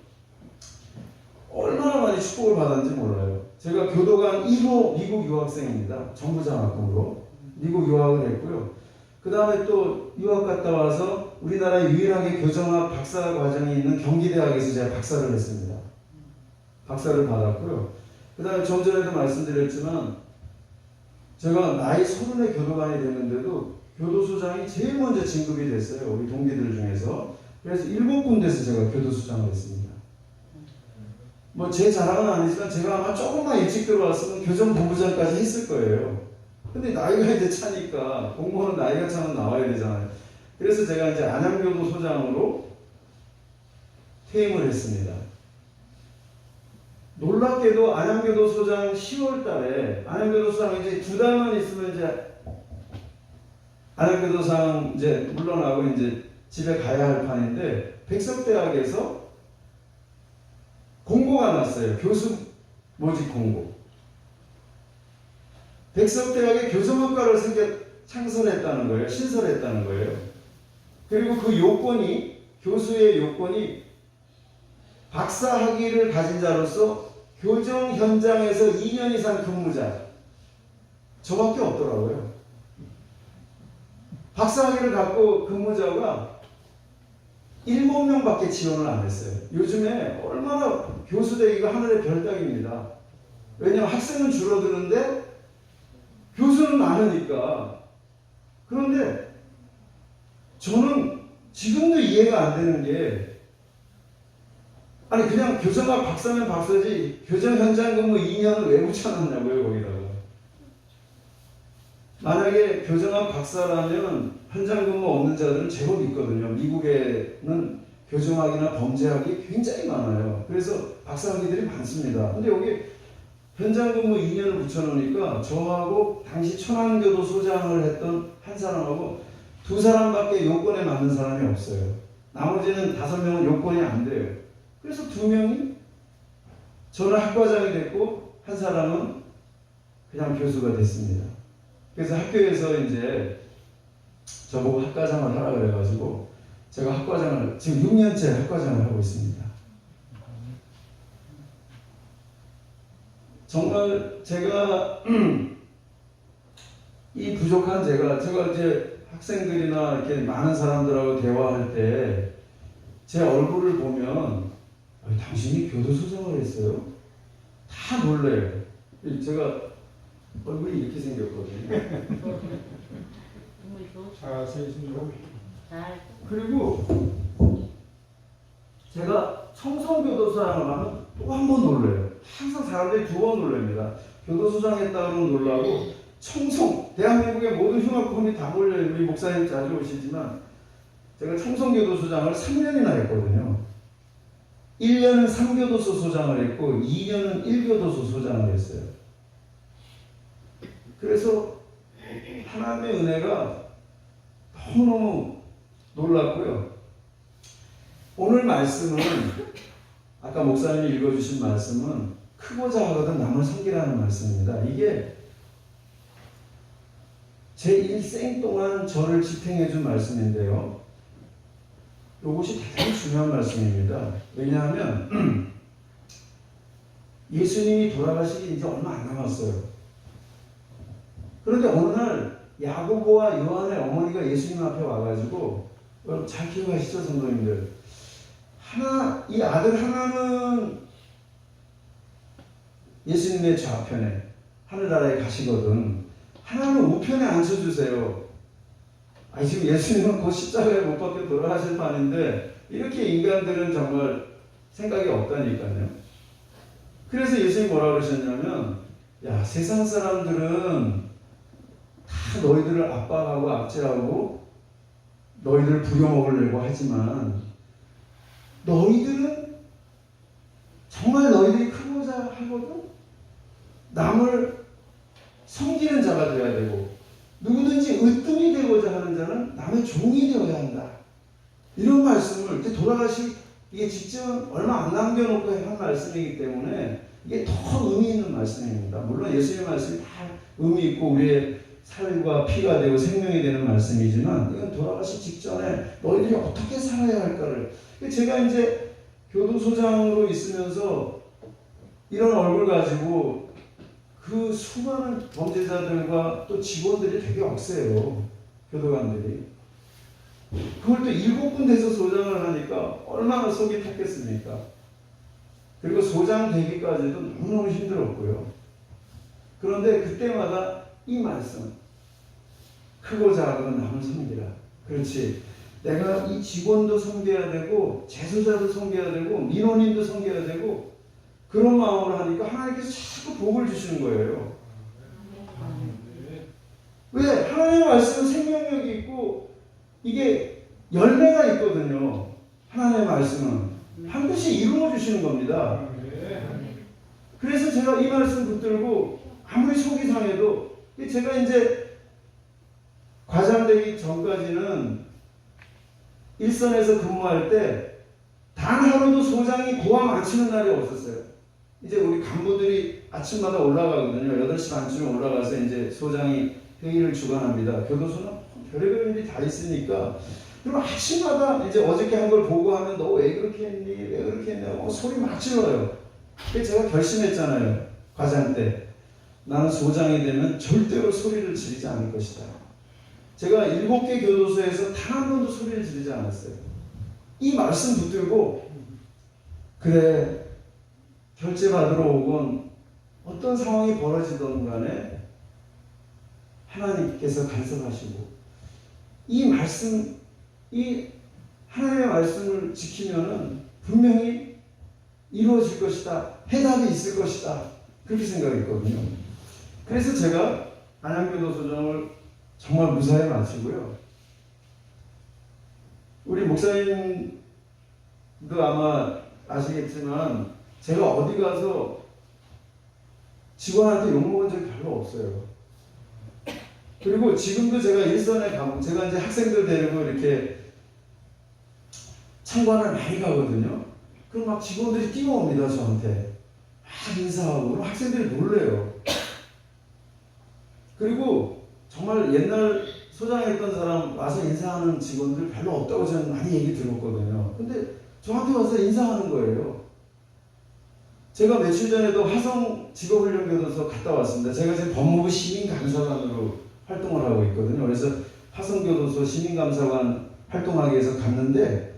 [SPEAKER 2] 얼마나 많이 축복을 받았는지 몰라요. 제가 교도관 1호 미국 유학생입니다. 정부장학금으로 미국 유학을 했고요. 그 다음에 또 유학 갔다 와서 우리나라 유일하게 교정학 박사 과정이 있는 경기대학에서 제가 박사를 했습니다. 박사를 받았고요. 그 다음에 좀 전에도 말씀드렸지만 제가 나이 30에 교도관이 됐는데도 교도소장이 제일 먼저 진급이 됐어요. 우리 동기들 중에서. 그래서 7군데에서 제가 교도소장을 했습니다. 뭐 제 자랑은 아니지만 제가 아마 조금만 일찍 들어왔으면 교정본부장까지 했을 거예요. 근데 나이가 이제 차니까 공무원은 나이가 차면 나와야 되잖아요. 그래서 제가 이제 안양교도소장으로 퇴임을 했습니다. 놀랍게도 안양교도소장 10월 달에 안양교도소장 이제 2달만 있으면 이제 안양교도소장 이제 물러나고 이제 집에 가야 할 판인데 백석대학에서 공고가 났어요. 교수 모집 공고. 백석대학에 교정학과를 창설했다는 거예요. 신설했다는 거예요. 그리고 그 요건이 교수의 요건이 박사 학위를 가진 자로서 교정 현장에서 2년 이상 근무자 저밖에 없더라고요. 박사 학위를 갖고 근무자가 7명밖에 지원을 안 했어요. 요즘에 얼마나 교수 되기가 하늘의 별 따기입니다. 왜냐하면 학생은 줄어드는데 교수는 많으니까. 그런데 저는 지금도 이해가 안 되는 게 아니 그냥 교정학 박사면 박사지 교정 현장 근무 2년을 왜 붙여놨냐고요 거기다가. 만약에 교정학 박사라면 현장 근무 없는 자들은 제법 있거든요. 미국에는 교정학이나 범죄학이 굉장히 많아요. 그래서 박사학위들이 많습니다. 근데 여기 현장 근무 2년을 붙여놓으니까 저하고 당시 천안교도소장을 했던 한 사람하고 2사람밖에 요건에 맞는 사람이 없어요. 나머지는 5명은 요건이 안 돼요. 그래서 2명이 저는 학과장이 됐고 한 사람은 그냥 교수가 됐습니다. 그래서 학교에서 이제 저보고 학과장을 하라 그래가지고 제가 학과장을 지금 6년째 학과장을 하고 있습니다. 정말 제가 이 부족한 제가 이제 학생들이나 이렇게 많은 사람들하고 대화할 때 제 얼굴을 보면 당신이 교도소장을 했어요? 다 놀래요. 제가 얼굴이 이렇게 생겼거든요. 그리고 제가 청송교도소장을 하면 또 한 번 놀래요. 항상 사람들이 두 번 놀랍니다. 교도소장 했다고는 놀라고 청송, 대한민국의 모든 흉악범이 다 몰려요. 우리 목사님 자주 오시지만 제가 청송교도소장을 3년이나 했거든요. 1년은 3교도소 소장을 했고 2년은 1교도소 소장을 했어요. 그래서 하나님의 은혜가 너무너무 놀랐고요. 오늘 말씀은 아까 목사님이 읽어주신 말씀은 크고자 하거든 남을 섬기라는 말씀입니다. 이게 제 일생 동안 저를 지탱해 준 말씀인데요. 이것이 대단히 중요한 말씀입니다. 왜냐하면 예수님이 돌아가시기 이제 얼마 안 남았어요. 그런데 어느 날 야고보와 요한의 어머니가 예수님 앞에 와가지고 여러분 잘 기억하시죠, 성도님들? 이 아들 하나는 예수님의 좌편에 하늘나라에 가시거든. 하나는 우편에 앉혀주세요. 지금 예수님은 곧 십자가에 못 박혀 돌아가실 판인데 이렇게 인간들은 정말 생각이 없다니까요. 그래서 예수님이 뭐라 그러셨냐면 야, 세상 사람들은 다 너희들을 압박하고 압제하고 너희들을 부려먹으려고 하지만 너희들은 정말 너희들이 크고자 하거든 남을 섬기는 자가 되어야 되고 누구든지 으뜸이 되고자 하는 자는 남의 종이 되어야 한다. 이런 말씀을 돌아가시기 직전 얼마 안 남겨놓고 한 말씀이기 때문에 이게 더 의미 있는 말씀입니다. 물론 예수님의 말씀이 다 의미 있고 우리의 살과 피가 되고 생명이 되는 말씀이지만 이건 돌아가시 직전에 너희들이 어떻게 살아야 할까를 제가 이제 교도소장으로 있으면서 이런 얼굴 가지고 그 수많은 범죄자들과 또 직원들이 되게 억세요. 교도관들이. 그걸 또 7군데서 소장을 하니까 얼마나 속이 탔겠습니까? 그리고 소장 되기까지도 너무너무 힘들었고요. 그런데 그때마다 이 말씀 크고자 하거든 남을 섬기라. 그렇지. 내가 이 직원도 섬겨야 되고 재소자도 섬겨야 되고 민원인도 섬겨야 되고 그런 마음으로 하니까 하나님께서 자꾸 복을 주시는 거예요. 왜? 하나님의 말씀은 생명력이 있고 이게 열매가 있거든요. 하나님의 말씀은 반드시 이루어 주시는 겁니다. 그래서 제가 이 말씀 붙들고 아무리 속이 상해도 제가 이제 과장되기 전까지는 일선에서 근무할 때 단 하루도 소장이 고함 안 치는 날이 없었어요. 이제 우리 간부들이 아침마다 올라가거든요. 8시 반쯤에 올라가서 이제 소장이 회의를 주관합니다. 교도소는 별의별 일이 다 있으니까. 그럼 아침마다 이제 어저께 한 걸 보고하면 너 왜 그렇게 했니? 왜 그렇게 했냐고 소리 막 질러요. 그래서 제가 결심했잖아요. 과장 때. 나는 소장이 되면 절대로 소리를 지르지 않을 것이다. 제가 7개 교도소에서 단 한 번도 소리를 지르지 않았어요. 이 말씀 붙들고 그래 결제 받으러 오건 어떤 상황이 벌어지던 간에 하나님께서 간섭하시고 이 말씀 이 하나님의 말씀을 지키면은 분명히 이루어질 것이다. 해답이 있을 것이다. 그렇게 생각했거든요. 그래서 제가 안양교도소장을 정말 무사히 마치고요. 우리 목사님도 아마 아시겠지만 제가 어디 가서 직원한테 욕먹은 적이 별로 없어요. 그리고 지금도 제가 일선에 가고 제가 이제 학생들 데리고 이렇게 참관을 많이 가거든요. 그럼 막 직원들이 뛰어옵니다 저한테. 막 인사하고 그럼 학생들이 놀래요. 그리고 정말 옛날 소장했던 사람 와서 인사하는 직원들 별로 없다고 저는 많이 얘기 들었거든요. 근데 저한테 와서 인사하는 거예요. 제가 며칠 전에도 화성 직업훈련교도소 갔다 왔습니다. 제가 지금 법무부 시민감사관으로 활동을 하고 있거든요. 그래서 화성교도소 시민감사관 활동하기 위해서 갔는데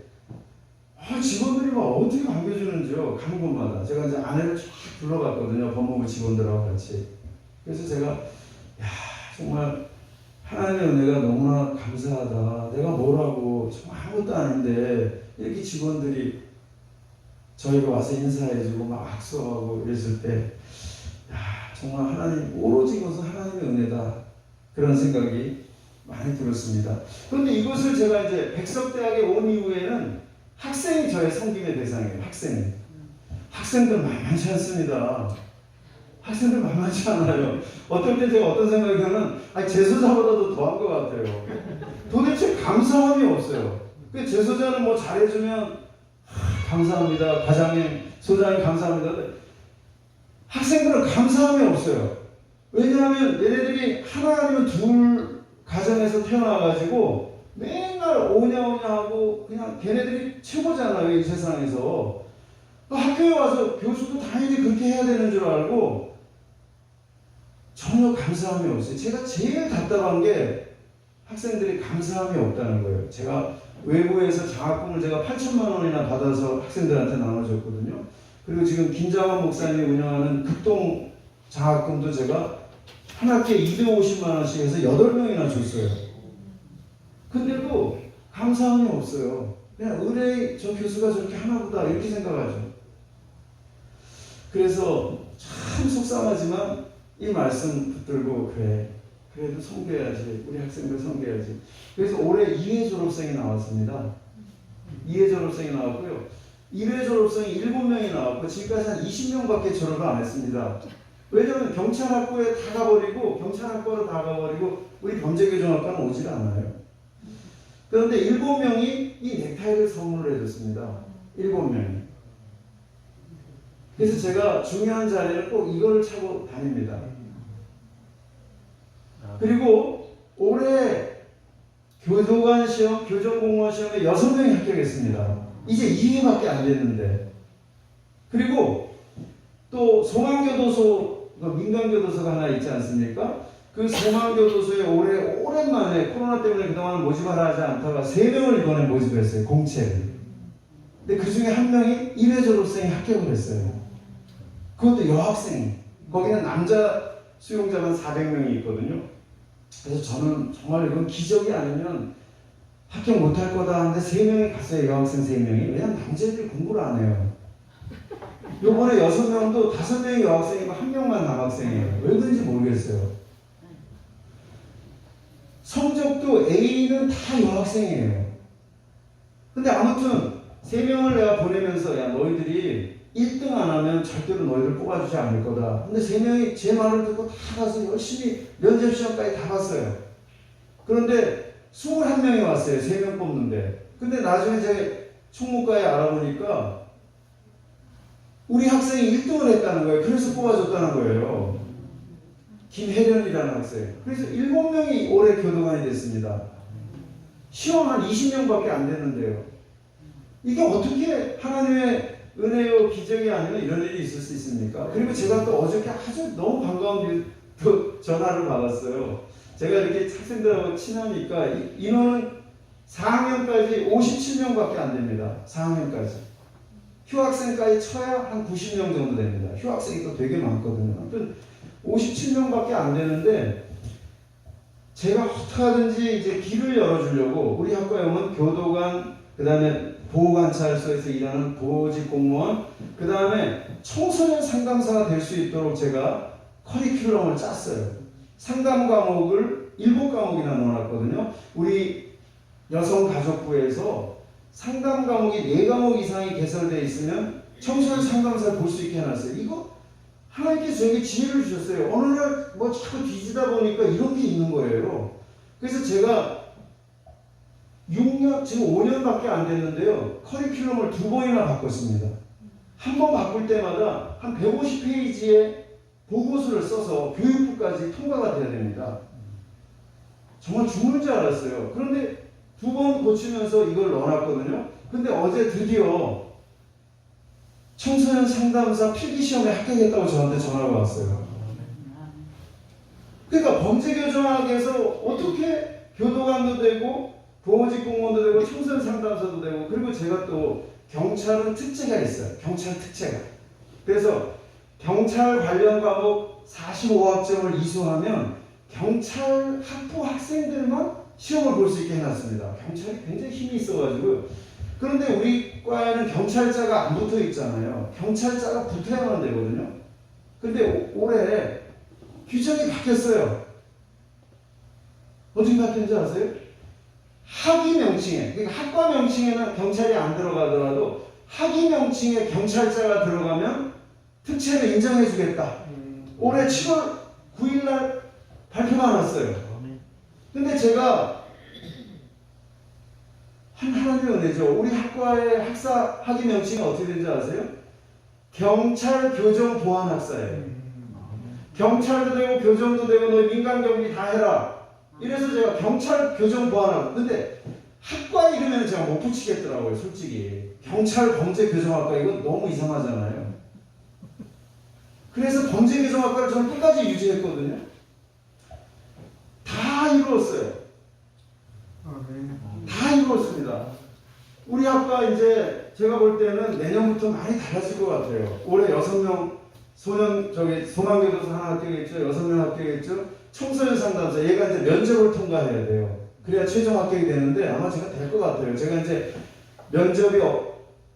[SPEAKER 2] 직원들이 막 어떻게 반겨주는지요. 가는 곳마다. 제가 이제 아내를 쫙 불러갔거든요. 법무부 직원들하고 같이. 그래서 제가 야 정말 하나님의 은혜가 너무나 감사하다. 내가 뭐라고 정말 아무것도 아닌데 이렇게 직원들이 저희가 와서 인사해주고 막 악수하고 이랬을 때 정말 하나님 오로지 이것은 하나님의 은혜다. 그런 생각이 많이 들었습니다. 그런데 이것을 제가 이제 백석대학에 온 이후에는 학생이 저의 섬김의 대상이에요. 학생들 만만치 않습니다. 학생들 만만치 않아요. 어떨 때 제가 어떤 생각이 드는 제소자보다도 더한 것 같아요. 도대체 감사함이 없어요. 그 제소자는 뭐 잘해주면 감사합니다. 과장님, 소장님 감사합니다. 학생들은 감사함이 없어요. 왜냐하면 얘네들이 하나 아니면 둘 가정에서 태어나가지고 맨날 오냐오냐 하고 그냥 걔네들이 최고잖아요. 이 세상에서. 학교에 와서 교수도 당연히 그렇게 해야 되는 줄 알고 전혀 감사함이 없어요. 제가 제일 답답한 게 학생들이 감사함이 없다는 거예요. 제가 외부에서 장학금을 제가 8천만 원이나 받아서 학생들한테 나눠줬거든요. 그리고 지금 김장원 목사님이 운영하는 극동 장학금도 제가 한 학기에 250만 원씩 해서 8명이나 줬어요. 근데도 감사함이 없어요. 그냥 의뢰 저 교수가 저렇게 하나보다 이렇게 생각하죠. 그래서 참 속상하지만 이 말씀 붙들고 그래도 섬겨야지. 우리 학생들 섬겨야지. 그래서 올해 2회 졸업생이 나왔습니다. 2회 졸업생이 나왔고요. 1회 졸업생이 7명이 나왔고 지금까지 한 20명밖에 졸업을 안 했습니다. 왜냐하면 경찰학교에 다 가버리고 경찰학과로 다 가버리고 우리 범죄교정학과는 오질 않아요. 그런데 7명이 이 넥타이를 선물을 해줬습니다. 7명이. 그래서 제가 중요한 자리를 꼭 이거를 차고 다닙니다. 그리고 올해 교도관 시험, 교정공무원 시험에 6명이 합격했습니다. 이제 2회밖에 안 됐는데. 그리고 또 소망교도소, 민간교도소가 하나 있지 않습니까? 그 소망교도소에 올해 오랜만에 코로나 때문에 그동안 모집하라 하지 않다가 3명을 이번에 모집했어요. 공채를. 근데 그 중에 한 명이 1회 졸업생이 합격을 했어요. 그것도 여학생. 거기는 남자 수용자만 400명이 있거든요. 그래서 저는 정말 이건 기적이 아니면 합격 못할 거다 하는데 3명이 갔어요. 여학생 3명이. 왜냐면 남자애들이 공부를 안 해요. 요번에 6명도 5명이 여학생이고 1명만 남학생이에요. 왜 그런지 모르겠어요. 성적도 A는 다 여학생이에요. 근데 아무튼 3명을 내가 보내면서 야 너희들이 1등 안 하면 절대로 너희들 뽑아주지 않을 거다. 근데 3명이 제 말을 듣고 다 가서 열심히 면접시험까지 다 봤어요. 그런데 21명이 왔어요. 3명 뽑는데. 근데 나중에 제가 총무과에 알아보니까 우리 학생이 1등을 했다는 거예요. 그래서 뽑아줬다는 거예요. 김혜련이라는 학생. 그래서 7명이 올해 교도관이 됐습니다. 시험 한 20명밖에 안 됐는데요. 이게 어떻게 하나님의 은혜요 기적이 아니면 이런 일이 있을 수 있습니까? 그리고 제가 또 어저께 아주 너무 반가운 또 전화를 받았어요. 제가 이렇게 학생들하고 친하니까 인원은 4학년까지 57명밖에 안 됩니다. 4학년까지. 휴학생까지 쳐야 한 90명 정도 됩니다. 휴학생이 또 되게 많거든요. 아무튼 57명밖에 안 되는데 제가 어떻게 하든지 이제 길을 열어주려고 우리 학과에 오면 교도관, 그 다음에 보호관찰소에서 일하는 보호직 공무원, 그 다음에 청소년 상담사가 될 수 있도록 제가 커리큘럼을 짰어요. 상담 과목을 7과목이나 넣어놨거든요. 우리 여성가족부에서 상담 과목이 4과목 이상이 개설되어 있으면 청소년 상담사를 볼 수 있게 해놨어요. 이거 하나님께서 저에게 지혜를 주셨어요. 어느 날 뭐 자꾸 뒤지다 보니까 이런 게 있는 거예요. 그래서 제가 6년, 지금 5년밖에 안 됐는데요. 커리큘럼을 2번이나 바꿨습니다. 한 번 바꿀 때마다 한 150페이지의 보고서를 써서 교육부까지 통과가 돼야 됩니다. 정말 죽는 줄 알았어요. 그런데 2번 고치면서 이걸 넣어놨거든요. 근데 어제 드디어 청소년 상담사 필기시험에 합격했다고 저한테 전화가 왔어요. 그러니까 범죄교정학에서 어떻게 교도관도 되고 보호직 공무원도 되고 청소년 상담사도 되고, 그리고 제가 또 경찰은 특채가 있어요. 경찰 특채가. 그래서 경찰 관련 과목 45학점을 이수하면 경찰 학부 학생들만 시험을 볼 수 있게 해놨습니다. 경찰이 굉장히 힘이 있어가지고. 그런데 우리 과에는 경찰자가 안 붙어 있잖아요. 경찰자가 붙어야만 되거든요. 근데 올해 규정이 바뀌었어요. 어떻게 바뀌었는지 아세요? 학위 명칭에, 그러니까 학과 명칭에는 경찰이 안 들어가더라도 학위 명칭에 경찰자가 들어가면 특채를 인정해주겠다. 올해 7월 9일날 발표가 났어요. 근데 제가 하나님의 은혜죠. 우리 학과의 학사 학위 명칭이 어떻게 되는지 아세요? 경찰 교정 보안 학사예요. 경찰도 되고 교정도 되고 너 민간 경비 다 해라. 이래서 제가 경찰 교정 보안학과. 근데 학과 이름에는 제가 못 붙이겠더라고요, 솔직히. 경찰 범죄 교정학과 이건 너무 이상하잖아요. 그래서 범죄 교정학과를 저는 끝까지 유지했거든요. 다 이루었어요. 다 이루었습니다. 우리 학과 이제 제가 볼 때는 내년부터 많이 달라질 것 같아요. 올해 6명 소망교도소 하나 합격했죠. 6명 합격했죠. 청소년 상담사 얘가 이제 면접을 통과해야 돼요. 그래야 최종 합격이 되는데 아마 제가 될 것 같아요. 제가 이제 면접이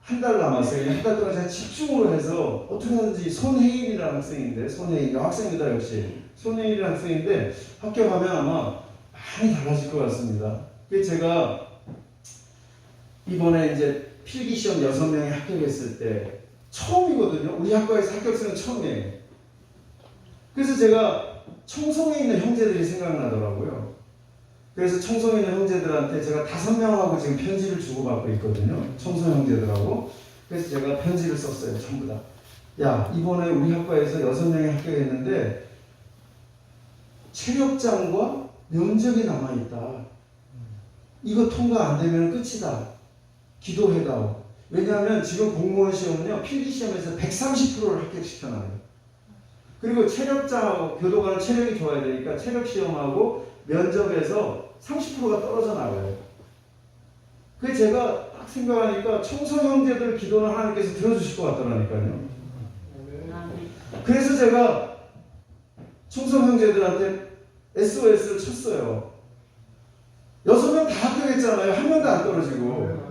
[SPEAKER 2] 한 달 남았어요. 한 달 동안 제가 집중으로 해서 어떻게 하든지 손혜일이라는 학생인데, 손혜일 학생입니다. 역시 손혜일이라는 학생인데 합격하면 아마 많이 달라질 것 같습니다. 그래서 제가 이번에 이제 필기시험 6명이 합격했을 때 처음이거든요. 우리 학과에서 합격생은 처음이에요. 그래서 제가 청송에 있는 형제들이 생각나더라고요. 그래서 청송에 있는 형제들한테 제가 5명하고 지금 편지를 주고받고 있거든요. 청송 형제들하고. 그래서 제가 편지를 썼어요. 전부 다. 야, 이번에 우리 학과에서 6명이 합격했는데 체력장과 면접이 남아있다. 이거 통과 안 되면 끝이다. 기도해다오. 왜냐하면 지금 공무원 시험은요, 필기시험에서 130%를 합격시켜놔요. 그리고 체력장하고 교도관은 체력이 좋아야 되니까 체력시험하고 면접에서 30%가 떨어져 나가요. 그래서 제가 딱 생각하니까 청소 형제들 기도는 하나님께서 들어주실 것 같더라니까요. 그래서 제가 청소 형제들한테 SOS를 쳤어요. 6명 다 합격했잖아요. 한 명도 안 떨어지고.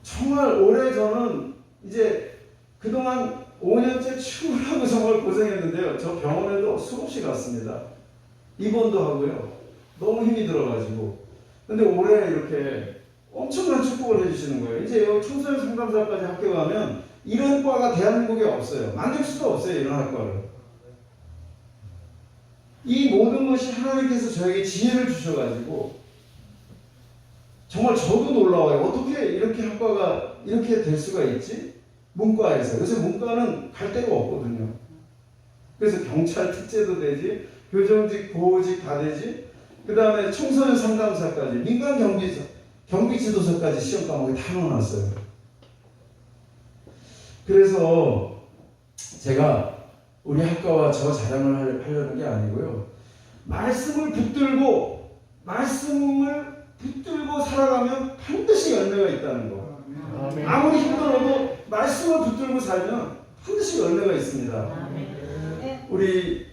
[SPEAKER 2] 정말 올해 저는 이제 그동안 5년째 출근하고 정말 고생했는데요. 저 병원에도 수없이 갔습니다. 입원도 하고요. 너무 힘이 들어가지고. 근데 올해 이렇게 엄청난 축복을 해주시는 거예요. 이제 청소년 상담사까지 합격하면 이런 과가 대한민국에 없어요. 만들 수도 없어요. 이런 학과를. 이 모든 것이 하나님께서 저에게 지혜를 주셔가지고 정말 저도 놀라워요. 어떻게 이렇게 학과가 이렇게 될 수가 있지? 문과에서. 요새 문과는 갈 데가 없거든요. 그래서 경찰 특채도 되지, 교정직, 보호직 다 되지, 그 다음에 청소년 상담사까지, 민간 경비지도서까지 시험 과목에 다 넣어놨어요. 그래서 제가 우리 학과와 저 자랑을 하려는 게 아니고요. 말씀을 붙들고 살아가면 반드시 열매가 있다는 거. 아무리 힘들어도 말씀을 붙들고 살면 반드시 열매가 있습니다. 우리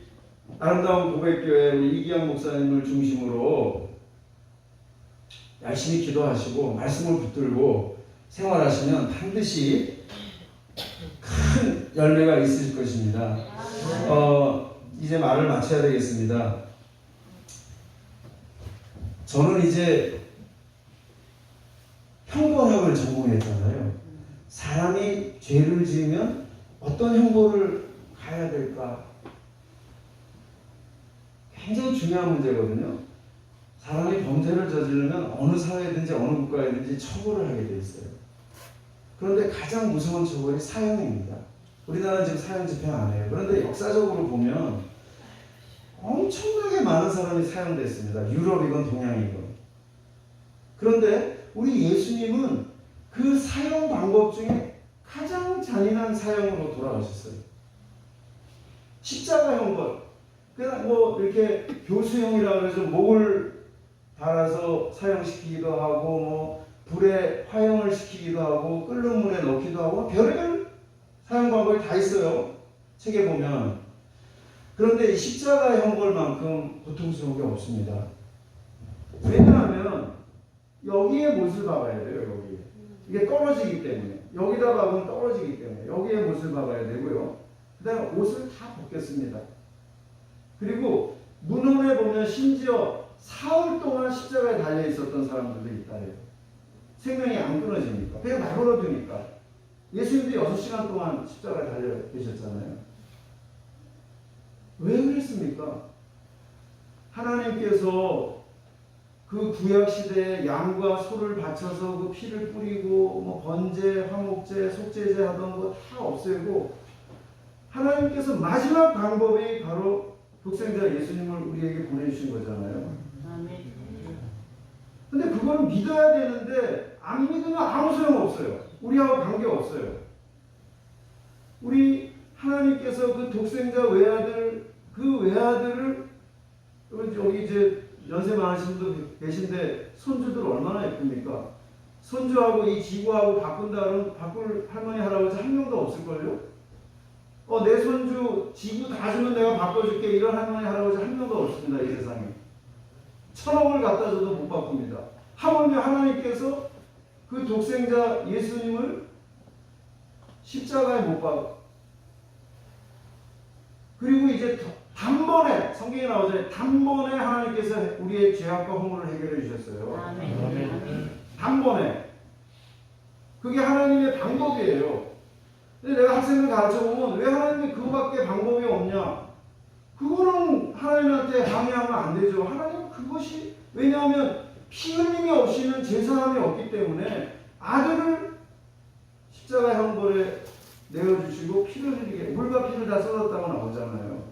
[SPEAKER 2] 아름다운 고백교회 우리 이기영 목사님을 중심으로 열심히 기도하시고 말씀을 붙들고 생활하시면 반드시 큰 열매가 있으실 것입니다. 이제 말을 마쳐야 되겠습니다. 저는 이제 형벌학을 전공했잖아요. 사람이 죄를 지으면 어떤 형벌을 가야 될까? 굉장히 중요한 문제거든요. 사람이 범죄를 저지르면 어느 사회든지 어느 국가에든지 처벌을 하게 돼 있어요. 그런데 가장 무서운 처벌이 사형입니다. 우리나라는 지금 사형 집행 안 해요. 그런데 역사적으로 보면 엄청나게 많은 사람이 사형됐습니다. 유럽이건 동양이건. 그런데 우리 예수님은 그 사형 방법 중에 가장 잔인한 사형으로 돌아가셨어요. 십자가 형벌. 그냥 뭐 이렇게 교수형이라 그래서 목을 달아서 사형시키기도 하고 뭐 불에 화형을 시키기도 하고 끓는 물에 넣기도 하고 별의별 사형 방법이 다 있어요. 책에 보면. 그런데 이 십자가 형벌만큼 고통스러운 게 없습니다. 왜냐하면 여기에 못을 박아야 돼요. 여기에. 이게 떨어지기 때문에. 여기다 박으면 떨어지기 때문에 여기에 못을 박아야 되고요. 그 다음에 옷을 다 벗겼습니다. 그리고 문헌에 보면 심지어 사흘 동안 십자가에 달려 있었던 사람들도 있다래요. 생명이 안 끊어집니까? 그냥 나로로 두니까. 예수님도 6시간 동안 십자가에 달려 계셨잖아요. 왜 그랬습니까? 하나님께서 그 구약 시대에 양과 소를 바쳐서 그 피를 뿌리고 뭐 번제, 화목제, 속죄제 하던 거 다 없애고 하나님께서 마지막 방법이 바로 독생자 예수님을 우리에게 보내주신 거잖아요. 근데 그거는 믿어야 되는데 안 믿으면 아무 소용없어요. 우리하고 관계없어요. 우리 하나님께서 그 독생자 외아들, 그 외아들을 여기 이제 연세 많으신 분도 계신데 손주들 얼마나 예쁩니까? 손주하고 이 지구하고 바꾼다 그러면 바꿀 할머니 할아버지 한 명도 없을걸요? 내 손주 지구 다 주면 내가 바꿔줄게 이런 할머니 할아버지 한 명도 없습니다. 이 세상에. 1,000억을 갖다 줘도 못 바꿉니다. 하물며 하나님께서 그 독생자 예수님을 십자가에 못 박아. 그리고 이제 단번에 성경에 나오잖아요. 단번에 하나님께서 우리의 죄악과 허물을 해결해 주셨어요. 아멘. 단번에. 그게 하나님의 방법이에요. 근데 내가 학생들 가르쳐보면 왜 하나님이 그거밖에 방법이 없냐? 그거는 하나님한테 항의하면 안 되죠. 하나님은 그것이 왜냐하면 피 흘림이 없이는 제사함이 없기 때문에 아들을 십자가 형벌에 내어주시고 피를 흘리게 물과 피를 다 쏟았다고 나오잖아요.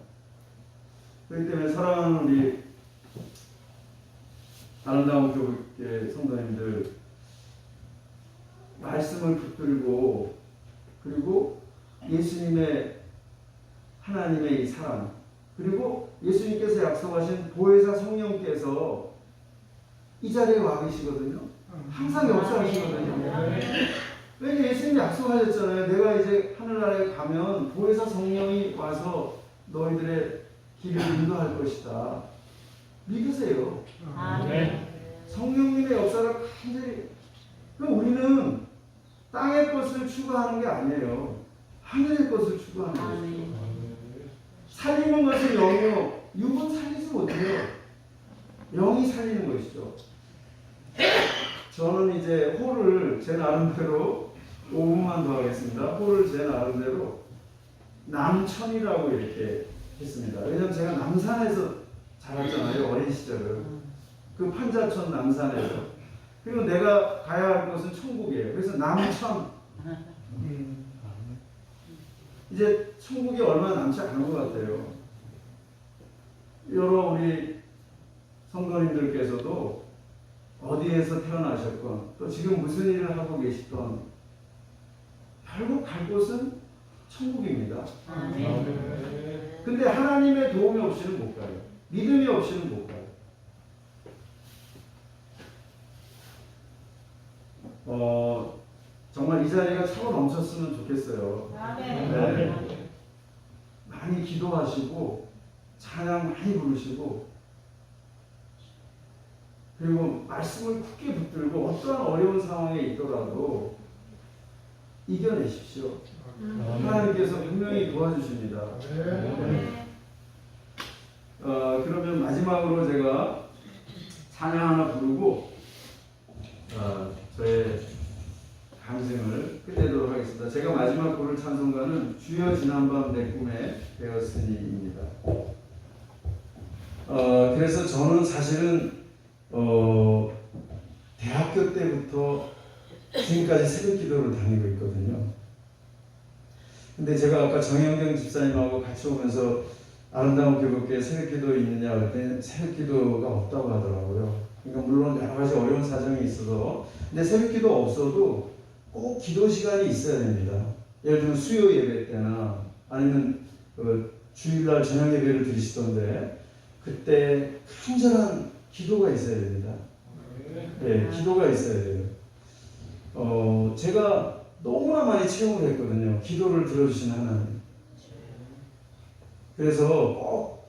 [SPEAKER 2] 그렇기 때문에 사랑하는 우리 아름다운 교회 성도님들 말씀을 붙들고 그리고 예수님의 하나님의 이 사랑 그리고 예수님께서 약속하신 보혜사 성령께서 이 자리에 와 계시거든요. 항상 역사하시거든요. 왜냐면 예수님이 약속하셨잖아요. 내가 이제 하늘나라에 가면 보혜사 성령이 와서 너희들의 길을 인도할 것이다. 믿으세요. 성령님의 역사를 간절히. 그럼 우리는 땅의 것을 추구하는 게 아니에요. 하늘의 것을 추구하는 것이죠. 살리는 것은 영이요. 육은 살리지 못해요. 영이 살리는 것이죠. 저는 이제 호를 제 나름대로 5분만 더 하겠습니다. 호를 제 나름대로 남천이라고 이렇게 했습니다. 왜냐하면 제가 남산에서 자랐잖아요. 어린 시절을. 그 판자촌 남산에서. 그리고 내가 가야 할 곳은 천국이에요. 그래서 남천. 이제 천국이 얼마 남지 않은 것 같아요. 여러 우리 성도님들께서도 어디에서 태어나셨건 또 지금 무슨 일을 하고 계시던 결국 갈 곳은 천국입니다. 근데 하나님의 도움이 없이는 못 가요. 믿음이 없이는 못 가요. 정말 이 자리가 차고 넘쳤으면 좋겠어요. 네. 많이 기도하시고 찬양 많이 부르시고 그리고 말씀을 굳게 붙들고 어떠한 어려운 상황에 있더라도 이겨내십시오. 하나님께서 분명히 도와주십니다. 그러면 마지막으로 제가 찬양 하나 부르고 저의 감생을 끝내도록 하겠습니다. 제가 마지막 부를 찬송가는 주여 지난밤 내 꿈에 되었으니입니다. 그래서 저는 사실은 대학교 때부터 지금까지 새벽 기도를 다니고 있거든요. 근데 제가 아까 정영경 집사님하고 같이 오면서 아름다운 교회에 새벽 기도 있느냐 그랬더니 새벽 기도가 없다고 하더라고요. 그러니까 물론 여러 가지 어려운 사정이 있어서, 근데 새벽 기도 없어도 꼭 기도 시간이 있어야 됩니다. 예를 들면 수요 예배 때나 아니면 주일날 저녁 예배를 드리시던데 그때 간절한 기도가 있어야 됩니다. 네, 기도가 있어야 돼요. 제가 너무나 많이 체험을 했거든요. 기도를 들어주신 하나님. 그래서 꼭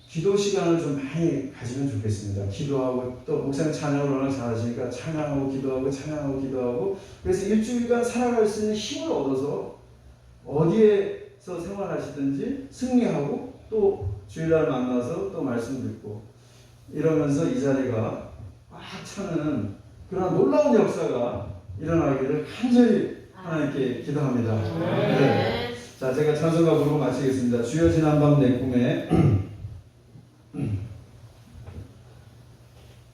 [SPEAKER 2] 기도 시간을 좀 많이 가지면 좋겠습니다. 기도하고, 또 목사님 찬양을 워낙 잘하시니까 찬양하고 기도하고 찬양하고 기도하고, 그래서 일주일간 살아갈 수 있는 힘을 얻어서 어디에서 생활하시든지 승리하고, 또 주일날 만나서 또 말씀 듣고 이러면서 이 자리가 꽉 차는 그런 놀라운 역사가 일어나기를 간절히 하나님께 기도합니다. 네. 자, 제가 찬송가 부르고 마치겠습니다. 주여 지난 밤 내 꿈에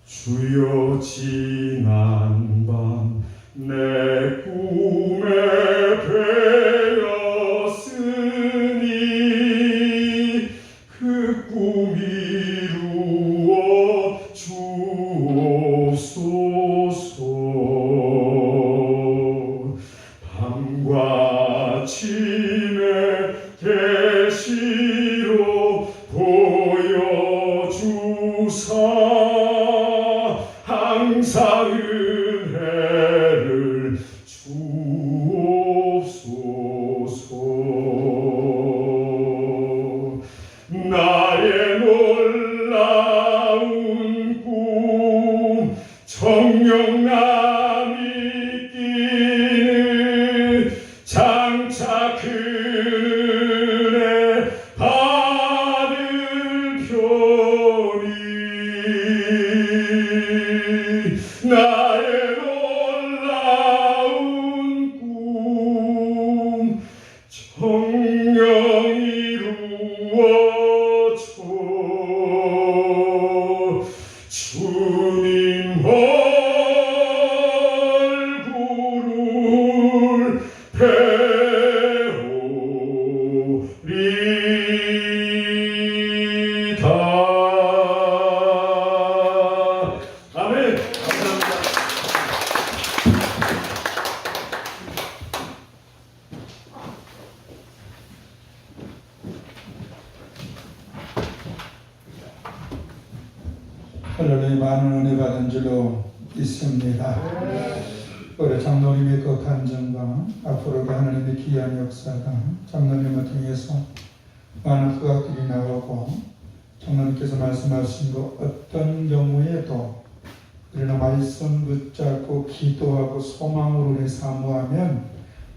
[SPEAKER 2] 주여 지난 밤 내 꿈에 뵈었으니 그 꿈 이루어 주옵소서. 밤과 아침에 계시로 보여주사 항상 은혜를 주옵소서. 나의 놀라운 꿈 정령남이 끼는 장차 그 은혜 받을 편이 나의 놀라운 꿈 정령 이루어져 주님 얼굴을 배우리다. 아멘. 감사합니다.
[SPEAKER 1] 하늘에 많은 은혜 받은 줄로 믿습니다. 우리 장로님의 그 간증과 앞으로가 하나님의 귀한 역사가 장로님을 통해서 많은 후각들이 나오고, 장로님께서 말씀하신 것 어떤 경우에도 우리는 말씀 붙잡고 기도하고 소망으로 우리 사모하면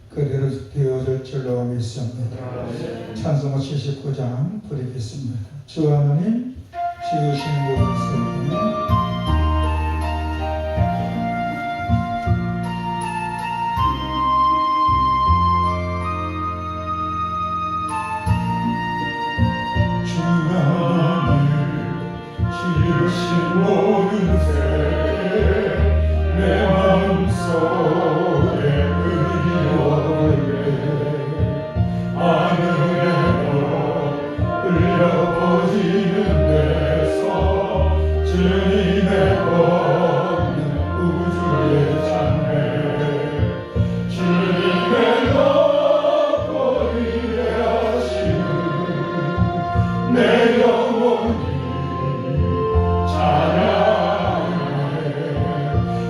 [SPEAKER 1] 그대로 되어질 줄로 믿습니다. 찬송가 79장 부르겠습니다. 주 하나님 지으신 곳에
[SPEAKER 2] 지으신 모든 새 내 마음속에 그리워해 하늘에서 흘려 퍼지는 데서 주님의 걷는 우주의 찬美주님의 너거리에 하시는 내 영혼이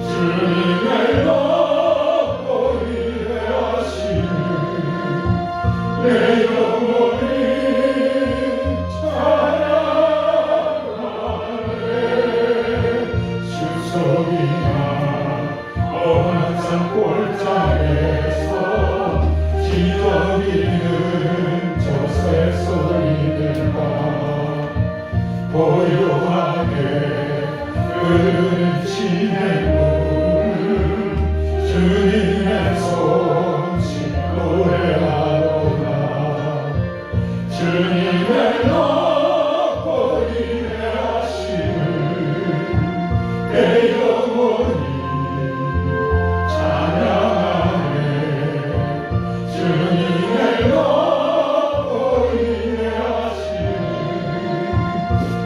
[SPEAKER 2] 주님의 너거리에 하시는 내 영혼이 찬양하네. 수석이나 어한 산 골짜기에서 기적이는 저 새소리들과 고요하게 흐르는 진행물 주님의 손짓 노래하노라. 주님의 너거리에 하시는 내 영혼이 찬양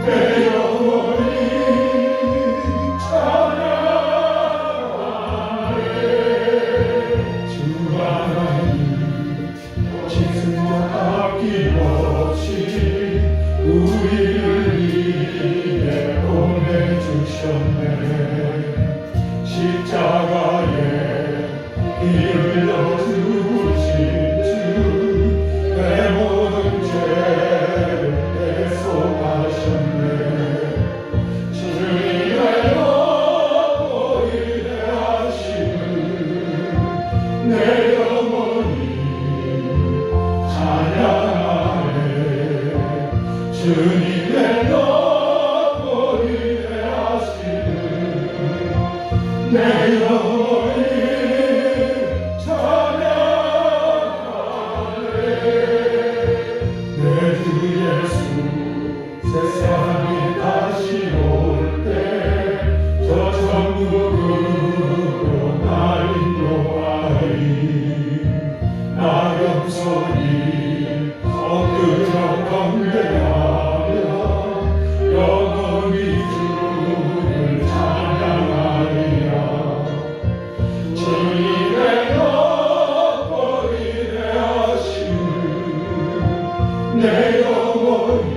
[SPEAKER 1] 내 영혼이 찬양하네. 주 하나님 짐승과 아낌없이 우리를 위해 보내주셨네. 십자가에 피 흘려 죽으신 주 내 모든 죄를 대속하셨네. 주님의 영원히 대하심을 내 영혼이 찬양하네. 주님의 영원히 대하심을 내 영혼이 찬양하네. 내 주 예수 세상에 다시 올 때 저 천국으로 날 인도하리. 나 겸손히 엎드려 경배하며 영원히 주를 찬양하리라. 주님의 영원히 대하심을 내 영혼이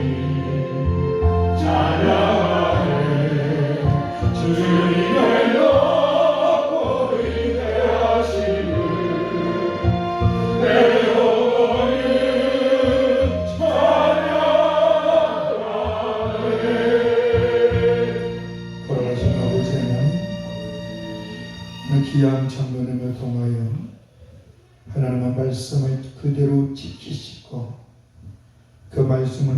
[SPEAKER 1] 찬양하네. 주님의 영원히 대하심을 내 영혼이 찬양하네. 걸어가신 아버지 하나님, 귀한 장로님을 통하여 하나님의 말씀을 그대로 지키시고 그 말씀은